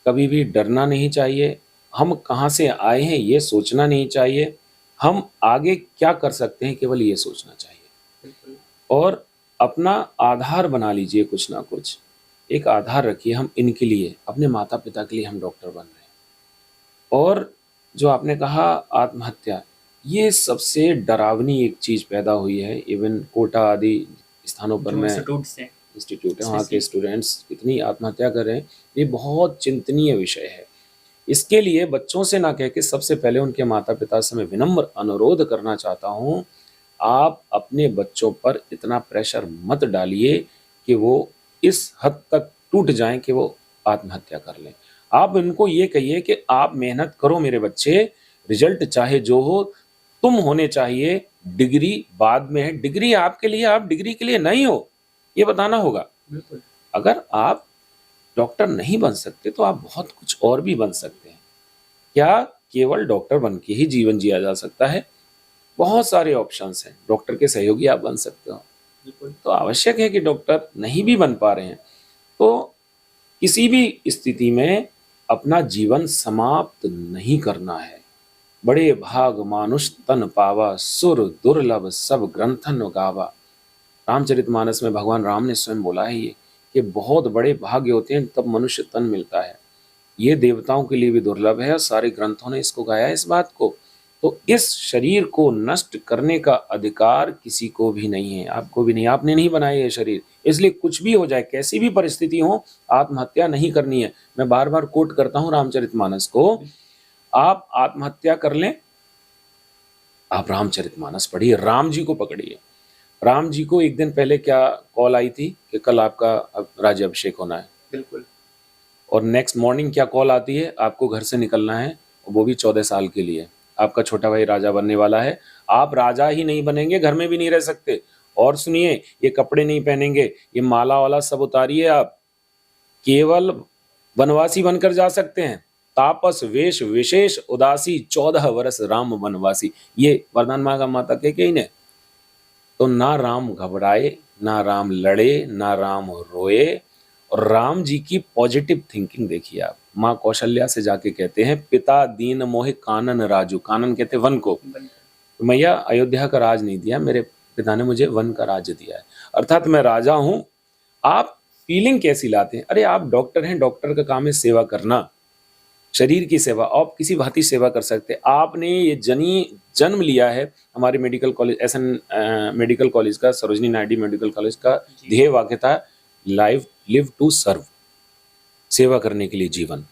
कभी भी डरना नहीं चाहिए। हम कहाँ से आए हैं ये सोचना नहीं चाहिए, हम आगे क्या कर सकते हैं केवल ये सोचना चाहिए। और अपना आधार बना लीजिए, कुछ ना कुछ एक आधार रखिए। हम इनके लिए, अपने माता पिता के लिए हम डॉक्टर बन रहे हैं। और जो आपने कहा आत्महत्या, ये सबसे डरावनी एक चीज़ पैदा हुई है। इवन कोटा आदि स्थानों पर मैं इंस्टीट्यूट है, वहाँ के स्टूडेंट्स कितनी आत्महत्या कर रहे हैं, ये बहुत चिंतनीय विषय है। इसके लिए बच्चों से ना कह के सबसे पहले उनके माता पिता से मैं विनम्र अनुरोध करना चाहता हूँ, आप अपने बच्चों पर इतना प्रेशर मत डालिए कि वो इस हद तक टूट जाएं कि वो आत्महत्या कर लें। आप इनको ये कहिए कि आप मेहनत करो मेरे बच्चे, रिजल्ट चाहे जो हो, तुम होने चाहिए, डिग्री बाद में है। डिग्री आपके लिए, आप डिग्री के लिए नहीं हो, ये बताना होगा। अगर आप डॉक्टर नहीं बन सकते तो आप बहुत कुछ और भी बन सकते हैं। क्या केवल डॉक्टर बन के ही जीवन जिया जा सकता है? बहुत सारे ऑप्शंस हैं। डॉक्टर के सहयोगी आप बन सकते हो। तो आवश्यक है कि डॉक्टर नहीं भी बन पा रहे हैं तो किसी भी स्थिति में अपना जीवन समाप्त नहीं करना है। बड़े भाग मानुष तन पावा, सुर दुर्लभ सब ग्रंथन गावा। रामचरितमानस में भगवान राम ने स्वयं बोला है ये कि बहुत बड़े भाग्य होते हैं तब मनुष्य तन मिलता है। ये देवताओं के लिए भी दुर्लभ है और सारे ग्रंथों ने इसको गाया है इस बात को। तो इस शरीर को नष्ट करने का अधिकार किसी को भी नहीं है, आपको भी नहीं। आपने नहीं बनाया ये शरीर, इसलिए कुछ भी हो जाए, कैसी भी परिस्थिति हो, आत्महत्या नहीं करनी है। मैं बार बार कोट करता हूँ रामचरितमानस को। आप आत्महत्या कर लें, आप रामचरितमानस पढ़िए, राम जी को पकड़िए। राम जी को एक दिन पहले क्या कॉल आई थी कि कल आपका राज्याभिषेक होना है, बिल्कुल। और नेक्स्ट मॉर्निंग क्या कॉल आती है, आपको घर से निकलना है, वो भी 14 साल के लिए। आपका छोटा भाई राजा बनने वाला है, आप राजा ही नहीं बनेंगे, घर में भी नहीं रह सकते। और सुनिए, ये कपड़े नहीं पहनेंगे, ये माला वाला सब उतारिए, आप केवल वनवासी बनकर जा सकते हैं। तापस वेश विशेष उदासी, 14 वर्ष राम वनवासी, ये वरदान मांगा माता के ही ने। तो ना राम घबराए, ना राम लड़े, ना राम रोए। और राम जी की पॉजिटिव थिंकिंग देखिए आप। माँ कौशल्या से जाके कहते हैं, पिता दीन मोहि कानन राजू। कानन कहते वन को। तो मैया अयोध्या का राज नहीं दिया, मेरे पिता ने मुझे वन का राज्य दिया है, अर्थात मैं राजा हूं। आप फीलिंग कैसी लाते हैं? अरे आप डॉक्टर हैं, डॉक्टर का काम है सेवा करना, शरीर की सेवा। आप किसी भांति सेवा कर सकते हैं। आपने ये जन्म लिया है। हमारे medical college, SN medical college का, सरोजनी नायडू मेडिकल कॉलेज का ध्येय वाक्य था, लाइव लिव टू सर्व, सेवा करने के लिए जीवन।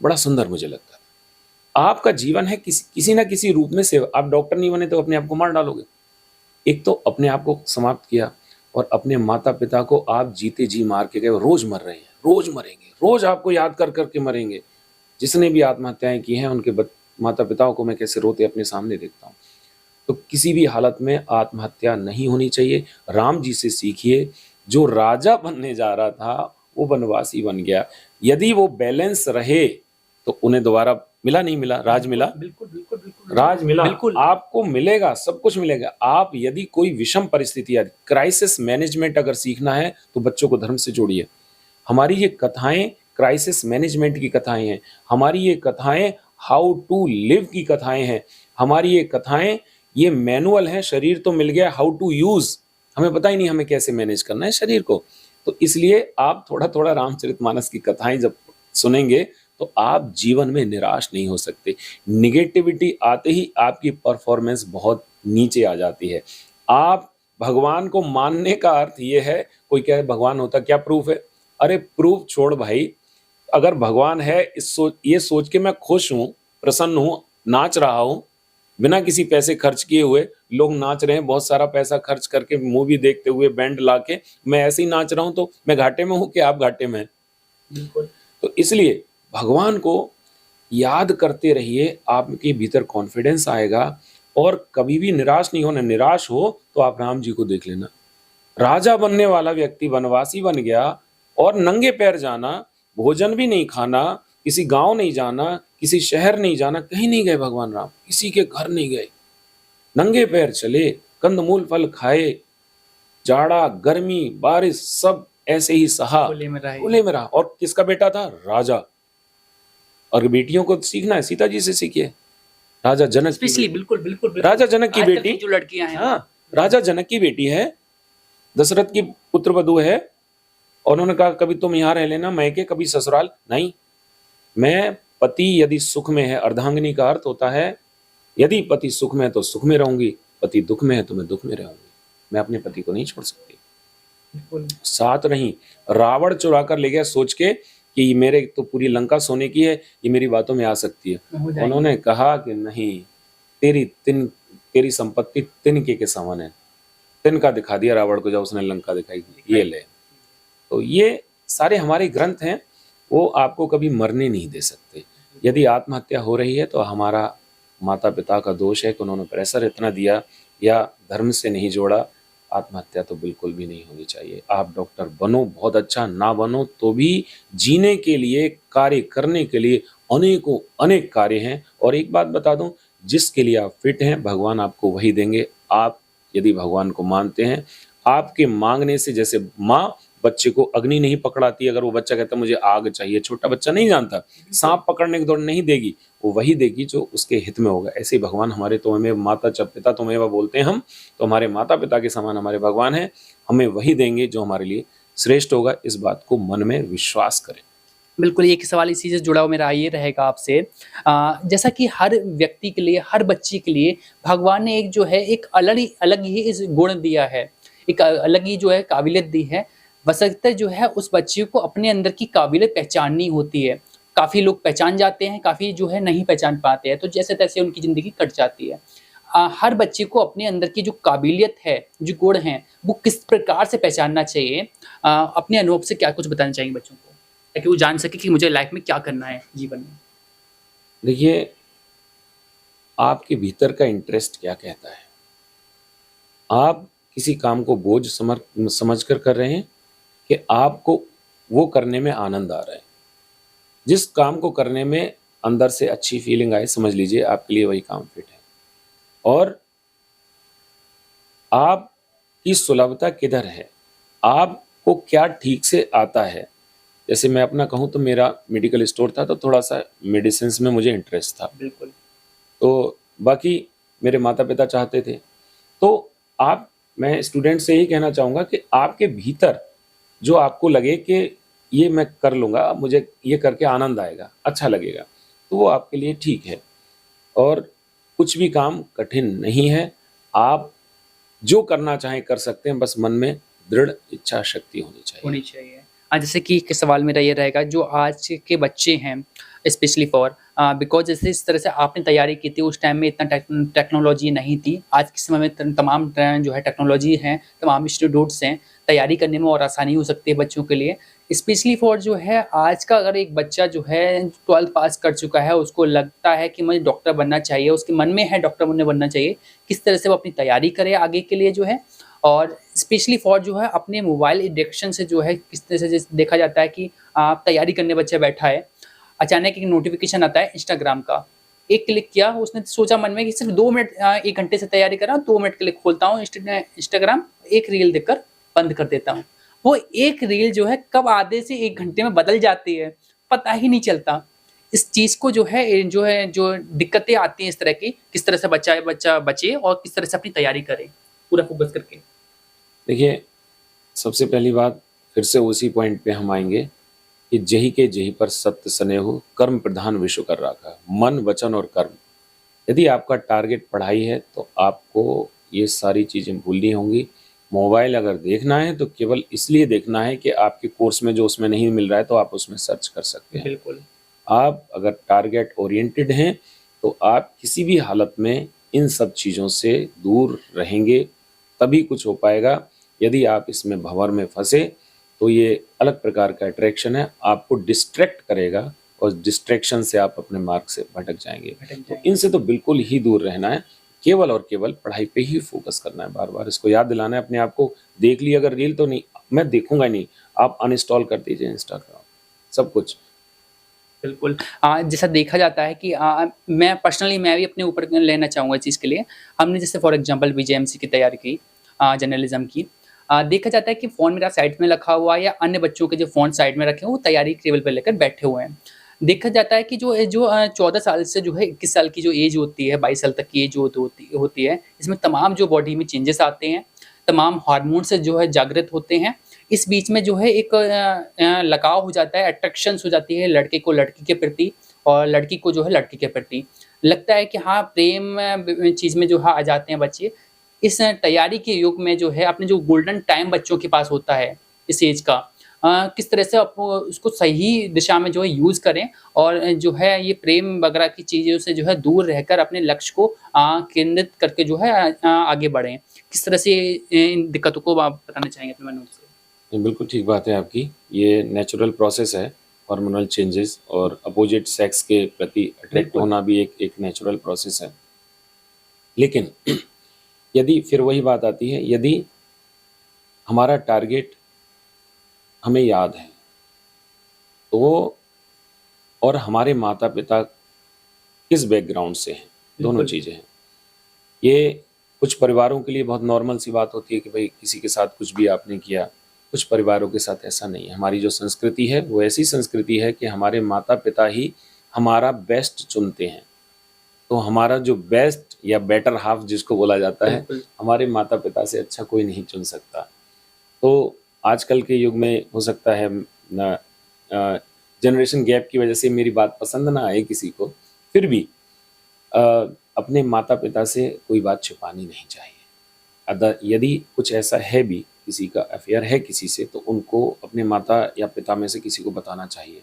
बड़ा सुंदर मुझे लगता है। आपका जीवन है किसी ना किसी रूप में सेवा। आप डॉक्टर नहीं बने तो अपने आप को मार डालोगे। एक तो अपने आप को समाप्त किया, और अपने माता पिता को आप जीते जी मार के गए। रोज मर रहे हैं, रोज मरेंगे, रोज आपको याद कर करके मरेंगे। जिसने भी आत्महत्याएं की हैं, उनके माता पिताओं को मैं कैसे रोते अपने सामने देखता हूँ। तो किसी भी हालत में आत्महत्या नहीं होनी चाहिए। राम जी से सीखिए। जो राजा बनने जा रहा था वो वनवासी बन गया। यदि वो बैलेंस रहे तो उन्हें दोबारा मिला, नहीं मिला, राज मिला, बिल्कुल बिल्कुल बिल्कुल राज मिला, बिल्कुल। आपको मिलेगा, सब कुछ मिलेगा। आप यदि कोई विषम परिस्थिति, क्राइसिस मैनेजमेंट अगर सीखना है तो बच्चों को धर्म से जोड़िए। हमारी ये कथाएं क्राइसिस मैनेजमेंट की कथाएं हैं। हमारी ये कथाएं हाउ टू लिव की कथाएं हैं। हमारी ये कथाएं, ये मैनुअल है। शरीर तो मिल गया, हाउ टू यूज हमें पता ही नहीं, हमें कैसे मैनेज करना है शरीर को। तो इसलिए आप थोड़ा थोड़ा रामचरितमानस की कथाएं जब सुनेंगे तो आप जीवन में निराश नहीं हो सकते। निगेटिविटी आते ही आपकी परफॉर्मेंस बहुत नीचे आ जाती है। आप भगवान को मानने का अर्थ ये है, कोई कहे भगवान होता, क्या प्रूफ है? अरे प्रूफ छोड़ भाई। अगर भगवान है, ये सोच के मैं खुश हूं, प्रसन्न हूं, नाच रहा हूं, बिना किसी पैसे खर्च किए हुए लोग नाच रहे हैं, बहुत सारा पैसा खर्च करके मूवी देखते हुए बैंड लाके, मैं ऐसे ही नाच रहा हूं, तो मैं घाटे में हूं कि आप घाटे में हैं? बिल्कुल। तो इसलिए भगवान को याद करते रहिए, आपके भीतर कॉन्फिडेंस आएगा। और कभी भी निराश नहीं होना। निराश हो तो आप राम जी को देख लेना। राजा बनने वाला व्यक्ति वनवासी बन गया, और नंगे पैर जाना, भोजन भी नहीं खाना, किसी गांव नहीं जाना, किसी शहर नहीं जाना, कहीं नहीं गए भगवान राम, किसी के घर नहीं गए, नंगे पैर चले, कंदमूल फल खाए, जाड़ा गर्मी बारिश सब ऐसे ही सहा, खुले में रहे। खुले में रहा। और किसका बेटा था? राजा। और बेटियों को सीखना है, सीता जी से सीखिए। राजा जनक की स्पेशली बेटी- बिल्कुल बिल्कुल बिल्कुल। राजा जनक की आज तक बेटी, जो लड़कियां हैं, हाँ, राजा जनक की बेटी है, दशरथ की पुत्र वधू है। और उन्होंने कहा कभी तुम यहाँ रह लेना मैके, कभी ससुराल नहीं। मैं पति यदि सुख में है, अर्धांगिनी का अर्थ होता है यदि पति सुख में है तो सुख में रहूंगी, पति दुख में है तो मैं दुख में रहूंगी। मैं अपने पति को नहीं छोड़ सकती। बिल्कुल। साथ नहीं। रावण चुरा कर ले गया सोच के कि ये मेरे तो पूरी लंका सोने की है, ये मेरी बातों में आ सकती है। हो जाएगी। उन्होंने कहा कि नहीं, तेरी संपत्ति तिनके के समान है। तिनका दिखा दिया रावण को, जब उसने लंका दिखाई, ये ले। तो ये सारे हमारे ग्रंथ हैं, वो आपको कभी मरने नहीं दे सकते। यदि आत्महत्या हो रही है तो हमारा माता पिता का दोष है कि उन्होंने प्रेशर इतना दिया या धर्म से नहीं जोड़ा। आत्महत्या तो बिल्कुल भी नहीं होनी चाहिए। आप डॉक्टर बनो, बहुत अच्छा, ना बनो तो भी जीने के लिए, कार्य करने के लिए अनेकों अनेक कार्य हैं। और एक बात बता दूं, जिसके लिए आप फिट हैं भगवान आपको वही देंगे। आप यदि भगवान को मानते हैं, आपके मांगने से, जैसे माँ बच्चे को अग्नि नहीं पकड़ाती, अगर वो बच्चा कहता मुझे आग चाहिए, छोटा बच्चा नहीं जानता, सांप पकड़ने की दौड़ नहीं देगी, वो वही देगी जो उसके हित में होगा। ऐसे ही भगवान हमारे तुम्हें माता च पिता तुम्हें बोलते हैं हम, तो हमारे माता पिता के समान हमारे भगवान हैं। हमें वही देंगे जो हमारे लिए श्रेष्ठ होगा। इस बात को मन में विश्वास करें। बिल्कुल, एक सवाल इसी से जुड़ा हुआ मेरा ये रहेगा आपसे। जैसा कि हर व्यक्ति के लिए, हर बच्चे के लिए भगवान ने एक जो है एक अलग ही इस गुण दिया है, एक अलग ही जो है काबिलियत दी है। बशर्ते जो है उस बच्चे को अपने अंदर की काबिलियत पहचाननी होती है। काफ़ी लोग पहचान जाते हैं, काफ़ी जो है नहीं पहचान पाते हैं, तो जैसे-तैसे उनकी ज़िंदगी कट जाती है। हर बच्चे को अपने अंदर की जो काबिलियत है, जो गुण हैं, वो किस प्रकार से पहचानना चाहिए? अपने अनुभव से क्या कुछ बताना चाहेंगे बच्चों को? ताकि वो जान सके कि मुझे लाइफ में क्या करना है जीवन में। देखिए, आपके भीतर का इंटरेस्ट क्या कहता है। आप किसी काम को बोझ समझ कर रहे हैं कि आपको वो करने में आनंद आ रहा है। जिस काम को करने में अंदर से अच्छी फीलिंग आए, समझ लीजिए आपके लिए वही काम फिट है। और आप कि सुलभता किधर है, आपको क्या ठीक से आता है। जैसे मैं अपना कहूँ तो मेरा मेडिकल स्टोर था, तो थोड़ा-सा मेडिसिन्स में मुझे इंटरेस्ट था। बिल्कुल। तो बाकी मेरे माता-पिता चाहते थे। तो आप मैं स्टूडेंट से यही कहना चाहूँगा कि आपके भीतर जो आपको लगे कि ये मैं कर लूँगा, मुझे ये करके आनंद आएगा, अच्छा लगेगा, तो वो आपके लिए ठीक है। और कुछ भी काम कठिन नहीं है। आप जो करना चाहें कर सकते हैं, बस मन में दृढ़ इच्छा शक्ति होनी चाहिए। होनी चाहिए। जैसे कि एक सवाल मेरा ये रहेगा, जो आज के बच्चे हैं स्पेशली फॉर बिकॉज़ जैसे इस तरह से आपने तैयारी की थी, उस टाइम में इतना टेक्नोलॉजी नहीं थी। आज के समय में तमाम जो है टेक्नोलॉजी हैं, तमाम इंस्टीट्यूट्स हैं, तैयारी करने में और आसानी हो सकती है बच्चों के लिए। स्पेशली फॉर जो है आज का अगर एक बच्चा जो है 12th पास कर चुका है, उसको लगता है कि मुझे डॉक्टर बनना चाहिए, उसके मन में है डॉक्टर मुझे बनना चाहिए। किस तरह से वो अपनी तैयारी करे आगे के लिए जो है, और स्पेशली फॉर जो है अपने मोबाइल एडिक्शन से जो है किस तरह से जैसे देखा जाता है कि आप तैयारी करने बच्चा बैठा है, अचानक एक नोटिफ़िकेशन आता है इंस्टाग्राम का। एक क्लिक किया, उसने सोचा मन में कि सिर्फ़ 2 मिनट 1 घंटे से तैयारी कर रहा हूँ, 2 मिनट के लिए खोलता हूँ इंस्टाग्राम, एक रील देखकर बंद कर देता हूँ। वो एक रील जो है कब आधे से 1 घंटे में बदल जाती है, पता ही नहीं चलता। इस चीज़ को जो दिक्कतें आती हैं इस तरह की, किस तरह से बच्चा बचे और किस तरह से अपनी तैयारी करे, पूरा फ़ोकस करके? देखिए, सबसे पहली बात फिर से उसी पॉइंट पे हम आएँगे कि जेहि के जेहि पर सत्य सनेहु कर्म प्रधान विश्व कर राखा। मन, वचन और कर्म। यदि आपका टारगेट पढ़ाई है तो आपको ये सारी चीज़ें भूलनी होंगी। मोबाइल अगर देखना है तो केवल इसलिए देखना है कि आपके कोर्स में जो उसमें नहीं मिल रहा है तो आप उसमें सर्च कर सकते हैं। बिल्कुल। आप अगर टारगेट ओरिएंटेड हैं तो आप किसी भी हालत में इन सब चीज़ों से दूर रहेंगे, तभी कुछ हो पाएगा। यदि आप इसमें भंवर में फँसे तो ये अलग प्रकार का अट्रैक्शन है, आपको डिस्ट्रैक्ट करेगा और डिस्ट्रैक्शन से आप अपने मार्ग से भटक जाएँगे। भटक तो जाएँगे। इनसे तो बिल्कुल ही दूर रहना है, केवल और केवल पढ़ाई पे ही फ़ोकस करना है बार-बार। इसको याद दिलाना है अपने आप को, देख ली अगर रील तो नहीं, मैं देखूँगा ही नहीं, आप अनइंस्टॉल कर दीजिए इंस्टाग्राम, सब कुछ। बिल्कुल। जैसा देखा जाता है कि मैं भी अपने ऊपर लेना चाहूँगा इस चीज़ के लिए। हमने जैसे फॉर एग्ज़ाम्पल बीजेएमसी की तैयारी की जर्नलिज़्म की। देखा जाता है कि फ़ोन मेरा साइड में रखा हुआ है या अन्य बच्चों के जो फ़ोन साइड में रखे हैं, वो तैयारी टेबल पे लेकर बैठे हुए हैं। देखा जाता है कि 14 साल से जो है 21 साल की जो एज होती है, 22 साल तक की एज होती है, इसमें तमाम जो बॉडी में चेंजेस आते हैं, तमाम हार्मोन से जो है जागृत होते हैं। इस बीच में जो है एक लगाव हो जाता है, अट्रैक्शंस हो जाती है लड़के को लड़की के प्रति और लड़की को जो है लड़के के प्रति। लगता है कि हाँ, प्रेम चीज़ में जो है आ जाते हैं बच्चे। इस तैयारी के युग में जो है अपने जो गोल्डन टाइम बच्चों के पास होता है, इस एज का किस तरह से उसको सही दिशा में जो है यूज़ करें और जो है ये प्रेम वगैरह की चीज़ों से जो है दूर रहकर अपने लक्ष्य को केंद्रित करके जो है आगे बढ़ें। किस तरह से इन दिक्कतों को आप बताना चाहेंगे अपने मन से? ये बिल्कुल ठीक बात है आपकी। ये नेचुरल प्रोसेस है, हार्मोनल चेंजेस और अपोज़िट सेक्स के प्रति अट्रैक्ट बिल्कुल। होना भी एक नेचुरल प्रोसेस है। लेकिन यदि फिर वही बात आती है, यदि हमारा टारगेट हमें याद है, तो और हमारे माता-पिता किस बैकग्राउंड से हैं, दोनों बिल्कुल। चीज़ें हैं। ये कुछ परिवारों के लिए बहुत नॉर्मल सी बात होती है कि भई किसी के साथ कुछ भी आपने किया, कुछ परिवारों के साथ ऐसा नहीं है। हमारी जो संस्कृति है, वो ऐसी संस्कृति है कि हमारे माता-पिता ही हमारा बेस्ट चुनते हैं। तो हमारा जो बेस्ट या बेटर हाल्फ जिसको बोला जाता है, बिल्कुल। हमारे माता-पिता से अच्छा कोई नहीं चुन सकता। तो आजकल के युग में हो सकता है जनरेशन गैप की वजह से मेरी बात पसंद ना आए किसी को, फिर भी अ, अपने माता-पिता से कोई बात छुपानी नहीं चाहिए। यदि कुछ ऐसा है भी, किसी का अफ़ेयर है किसी से, तो उनको अपने माता या पिता में से किसी को बताना चाहिए।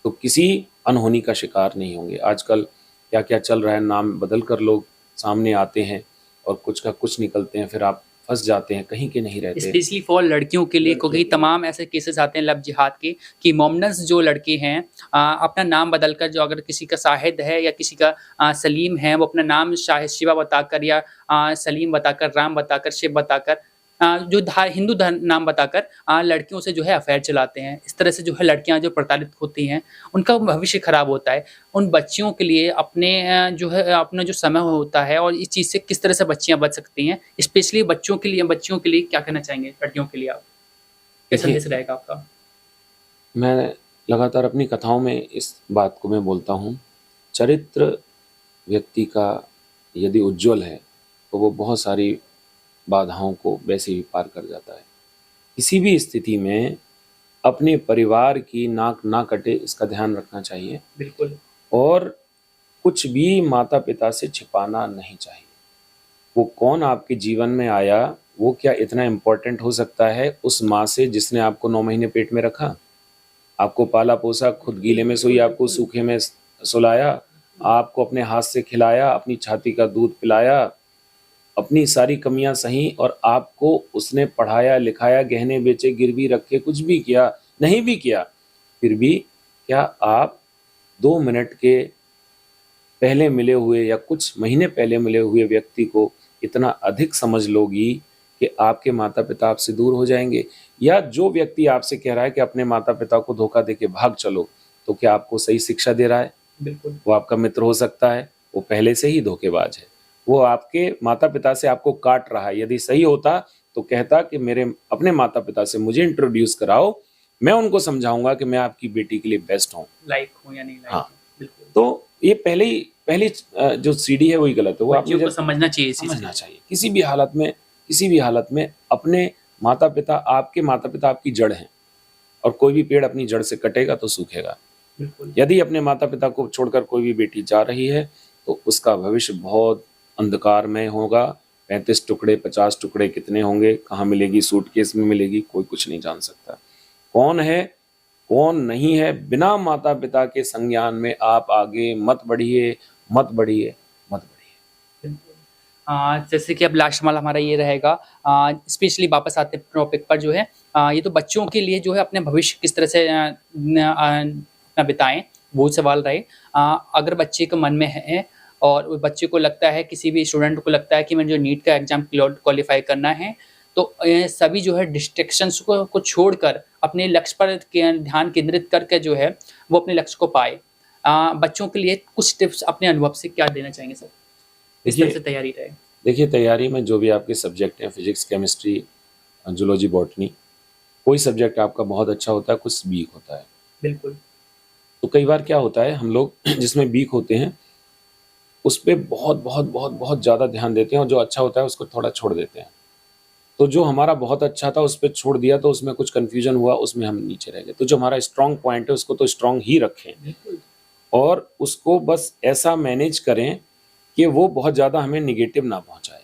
तो किसी अनहोनी का शिकार नहीं होंगे। आजकल क्या-क्या चल रहा है, नाम बदल कर लोग सामने आते हैं और कुछ का कुछ निकलते हैं, फिर आप फँस जाते हैं, कहीं के नहीं रहते। स्पेशली फॉर लड़कियों के लिए, लड़कियों क्योंकि के लिए। तमाम ऐसे केसेस आते हैं लव जिहाद के कि मोमडन्स जो लड़के हैं अपना नाम बदलकर, जो अगर किसी का शाहिद है या किसी का सलीम है, वो अपना नाम शाहिद शिवा बताकर या सलीम बताकर, राम बताकर, शिव बताकर हिंदू धर्म नाम बताकर लड़कियों से जो है अफेयर चलाते हैं। इस तरह से जो है लड़कियां जो प्रताड़ित होती हैं, उनका भविष्य खराब होता है। उन बच्चियों के लिए अपने जो है अपना जो समय होता है और इस चीज़ से किस तरह से बच्चियां बच सकती हैं, स्पेशली बच्चियों के लिए क्या कहना चाहेंगे? लड़कियों के लिए आप क्या देखिए, संदेश रहेगा आपका? मैं लगातार अपनी कथाओं में इस बात को मैं बोलता हूँ, चरित्र व्यक्ति का यदि उज्ज्वल है, तो वो बहुत सारी बाधाओं को वैसे ही पार कर जाता है। किसी भी स्थिति में अपने परिवार की नाक ना कटे, इसका ध्यान रखना चाहिए बिल्कुल, और कुछ भी माता-पिता से छिपाना नहीं चाहिए। वो कौन आपके जीवन में आया, वो क्या इतना इम्पोर्टेंट हो सकता है उस माँ से जिसने आपको 9 महीने पेट में रखा? आपको पाला-पोसा, खुद गीले में सोई, आपको सूखे में सुलाया, आपको अपने हाथ से खिलाया, अपनी छाती का दूध पिलाया, अपनी सारी कमियां सही और आपको उसने पढ़ाया, लिखाया, गहने बेचे, गिरवी रखे, कुछ भी किया, नहीं भी किया, फिर भी क्या आप 2 मिनट के पहले मिले हुए या कुछ महीने पहले मिले हुए व्यक्ति को इतना अधिक समझ लोगी कि आपके माता-पिता आपसे दूर हो जाएँगे? या जो व्यक्ति आपसे कह रहा है कि अपने माता-पिता को धोखा देके भाग चलो, तो क्या आपको सही शिक्षा दे रहा है? बिल्कुल, वो आपका मित्र हो सकता है, वो पहले से ही धोखेबाज है। वो आपके माता-पिता से आपको काट रहा है, यदि सही होता तो कहता कि मेरे अपने माता-पिता से मुझे इंट्रोड्यूस कराओ, मैं उनको समझाऊँगा कि मैं आपकी बेटी के लिए बेस्ट हूँ। लाइक हूँ या नहीं लाइक हाँ, हूँ, बिल्कुल। तो ये पहली जो सीढ़ी है वही गलत है, वो आपने बच्चियों को जब समझना चाहिए इस चीज़ समझना चाहिए। किसी भी हालत में अपने आपके माता-पिता आपकी जड़ हैं और कोई भी पेड़ अपनी जड़ से कटेगा तो सूखेगा। बिल्कुल, यदि अपने माता-पिता को छोड़कर कोई भी बेटी जा रही है, तो उसका भविष्य बहुत अंधकारमय होगा। 35 टुकड़े, 50 टुकड़े कितने होंगे, कहाँ मिलेगी, सूटकेस में मिलेगी, कोई कुछ नहीं जान सकता। कौन है, कौन नहीं है, बिना माता-पिता के संज्ञान में आप आगे मत बढ़िए, मत बढ़िए, मत बढ़िए। बिल्कुल। जैसे कि अब लास्ट सवाल हमारा ये रहेगा, स्पेशली वापस आते हैं टॉपिक पर जो है, ये तो बच्चों के लिए जो है अपने भविष्य किस तरह से अपना बिताएँ, वो सवाल रहे। अगर बच्चे के मन में है और उस बच्चे को लगता है, किसी भी स्टूडेंट को लगता है कि मुझे नीट का एग्ज़ाम क्वालीफाई करना है, तो सभी जो है डिस्ट्रैक्शंस को छोड़कर अपने लक्ष्य पर ध्यान केंद्रित करके जो है, वो अपने लक्ष्य को पाए। बच्चों के लिए कुछ टिप्स अपने अनुभव से क्या देना चाहेंगे सर? किस तरह से तैयारी रहे? देखिए, तैयारी में जो भी आपके सब्जेक्ट हैं, फिजिक्स, केमिस्ट्री, जूलॉजी, बॉटनी, कोई सब्जेक्ट आपका बहुत अच्छा होता है, कुछ वीक होता है। बिल्कुल, तो कई बार क्या होता है, हम लोग जिसमें वीक होते हैं, उस पे बहुत ज़्यादा ध्यान देते हैं और जो अच्छा होता है उसको थोड़ा छोड़ देते हैं। तो जो हमारा बहुत अच्छा था उस पे छोड़ दिया तो उसमें कुछ कन्फ्यूज़न हुआ, उसमें हम नीचे रह गए। तो जो हमारा स्ट्रॉन्ग पॉइंट है उसको तो स्ट्रॉन्ग ही रखें बिल्कुल, और उसको बस ऐसा मैनेज करें कि वो बहुत ज़्यादा हमें नेगेटिव ना पहुँचाए।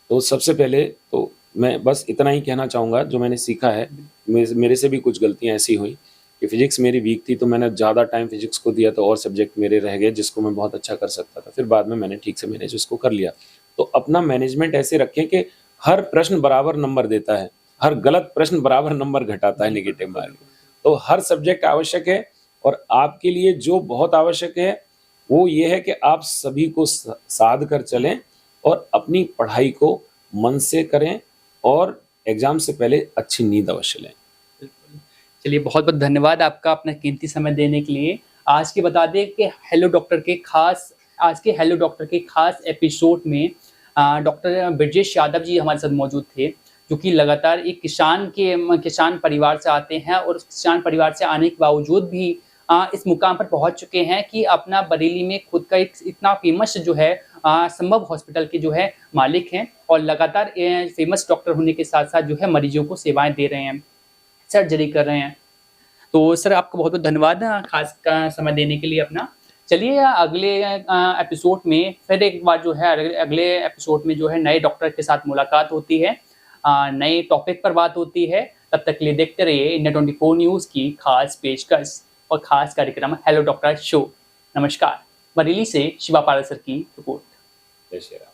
तो सबसे पहले तो मैं बस इतना ही कहना चाहूँगा जो मैंने सीखा है, मेरे से भी कुछ गलतियाँ ऐसी हुई कि फिज़िक्स मेरी वीक थी तो मैंने ज़्यादा टाइम फिज़िक्स को दिया तो और सब्जेक्ट मेरे रह गए जिसको मैं बहुत अच्छा कर सकता था। फिर बाद में मैंने ठीक से मैनेज उसको कर लिया। तो अपना मैनेजमेंट ऐसे रखें कि हर प्रश्न बराबर नंबर देता है, हर गलत प्रश्न बराबर नंबर घटाता है नेगेटिव मार्क। तो हर सब्जेक्ट आवश्यक है और आपके लिए जो बहुत आवश्यक है, वो ये है कि आप सभी को साध कर चलें और अपनी पढ़ाई को मन से करें और एग्ज़ाम से पहले अच्छी नींद अवश्य लें। बिल्कुल। चलिए बहुत-बहुत धन्यवाद आपका अपना कीमती समय देने के लिए। आज के बता दें कि आज के हेलो डॉक्टर के खास एपिसोड में डॉक्टर ब्रजेश यादव जी हमारे साथ मौजूद थे, जो कि लगातार एक किसान परिवार से आते हैं और उस किसान परिवार से आने के बावजूद भी इस मुकाम पर पहुँच चुके हैं कि अपना बरेली में खुद का एक इतना फ़ेमस जो है संभव हॉस्पिटल के जो है मालिक हैं और लगातार फ़ेमस डॉक्टर होने के साथ-साथ जो है मरीज़ों को सेवाएँ दे रहे हैं, सर्जरी कर रहे हैं। तो सर आपका बहुत-बहुत धन्यवाद खास का समय देने के लिए अपना। चलिए अगले एपिसोड में फिर एक बार जो है अगले एपिसोड में जो है नए डॉक्टर के साथ मुलाकात होती है, नए टॉपिक पर बात होती है। तब तक के लिए देखते रहिए इंडिया 24 न्यूज़ की खास पेशकश और खास कार्यक्रम हेलो डॉक्टर शो। नमस्कार। बरेली से शिवा पारसर की रिपोर्ट। जय श्री राम।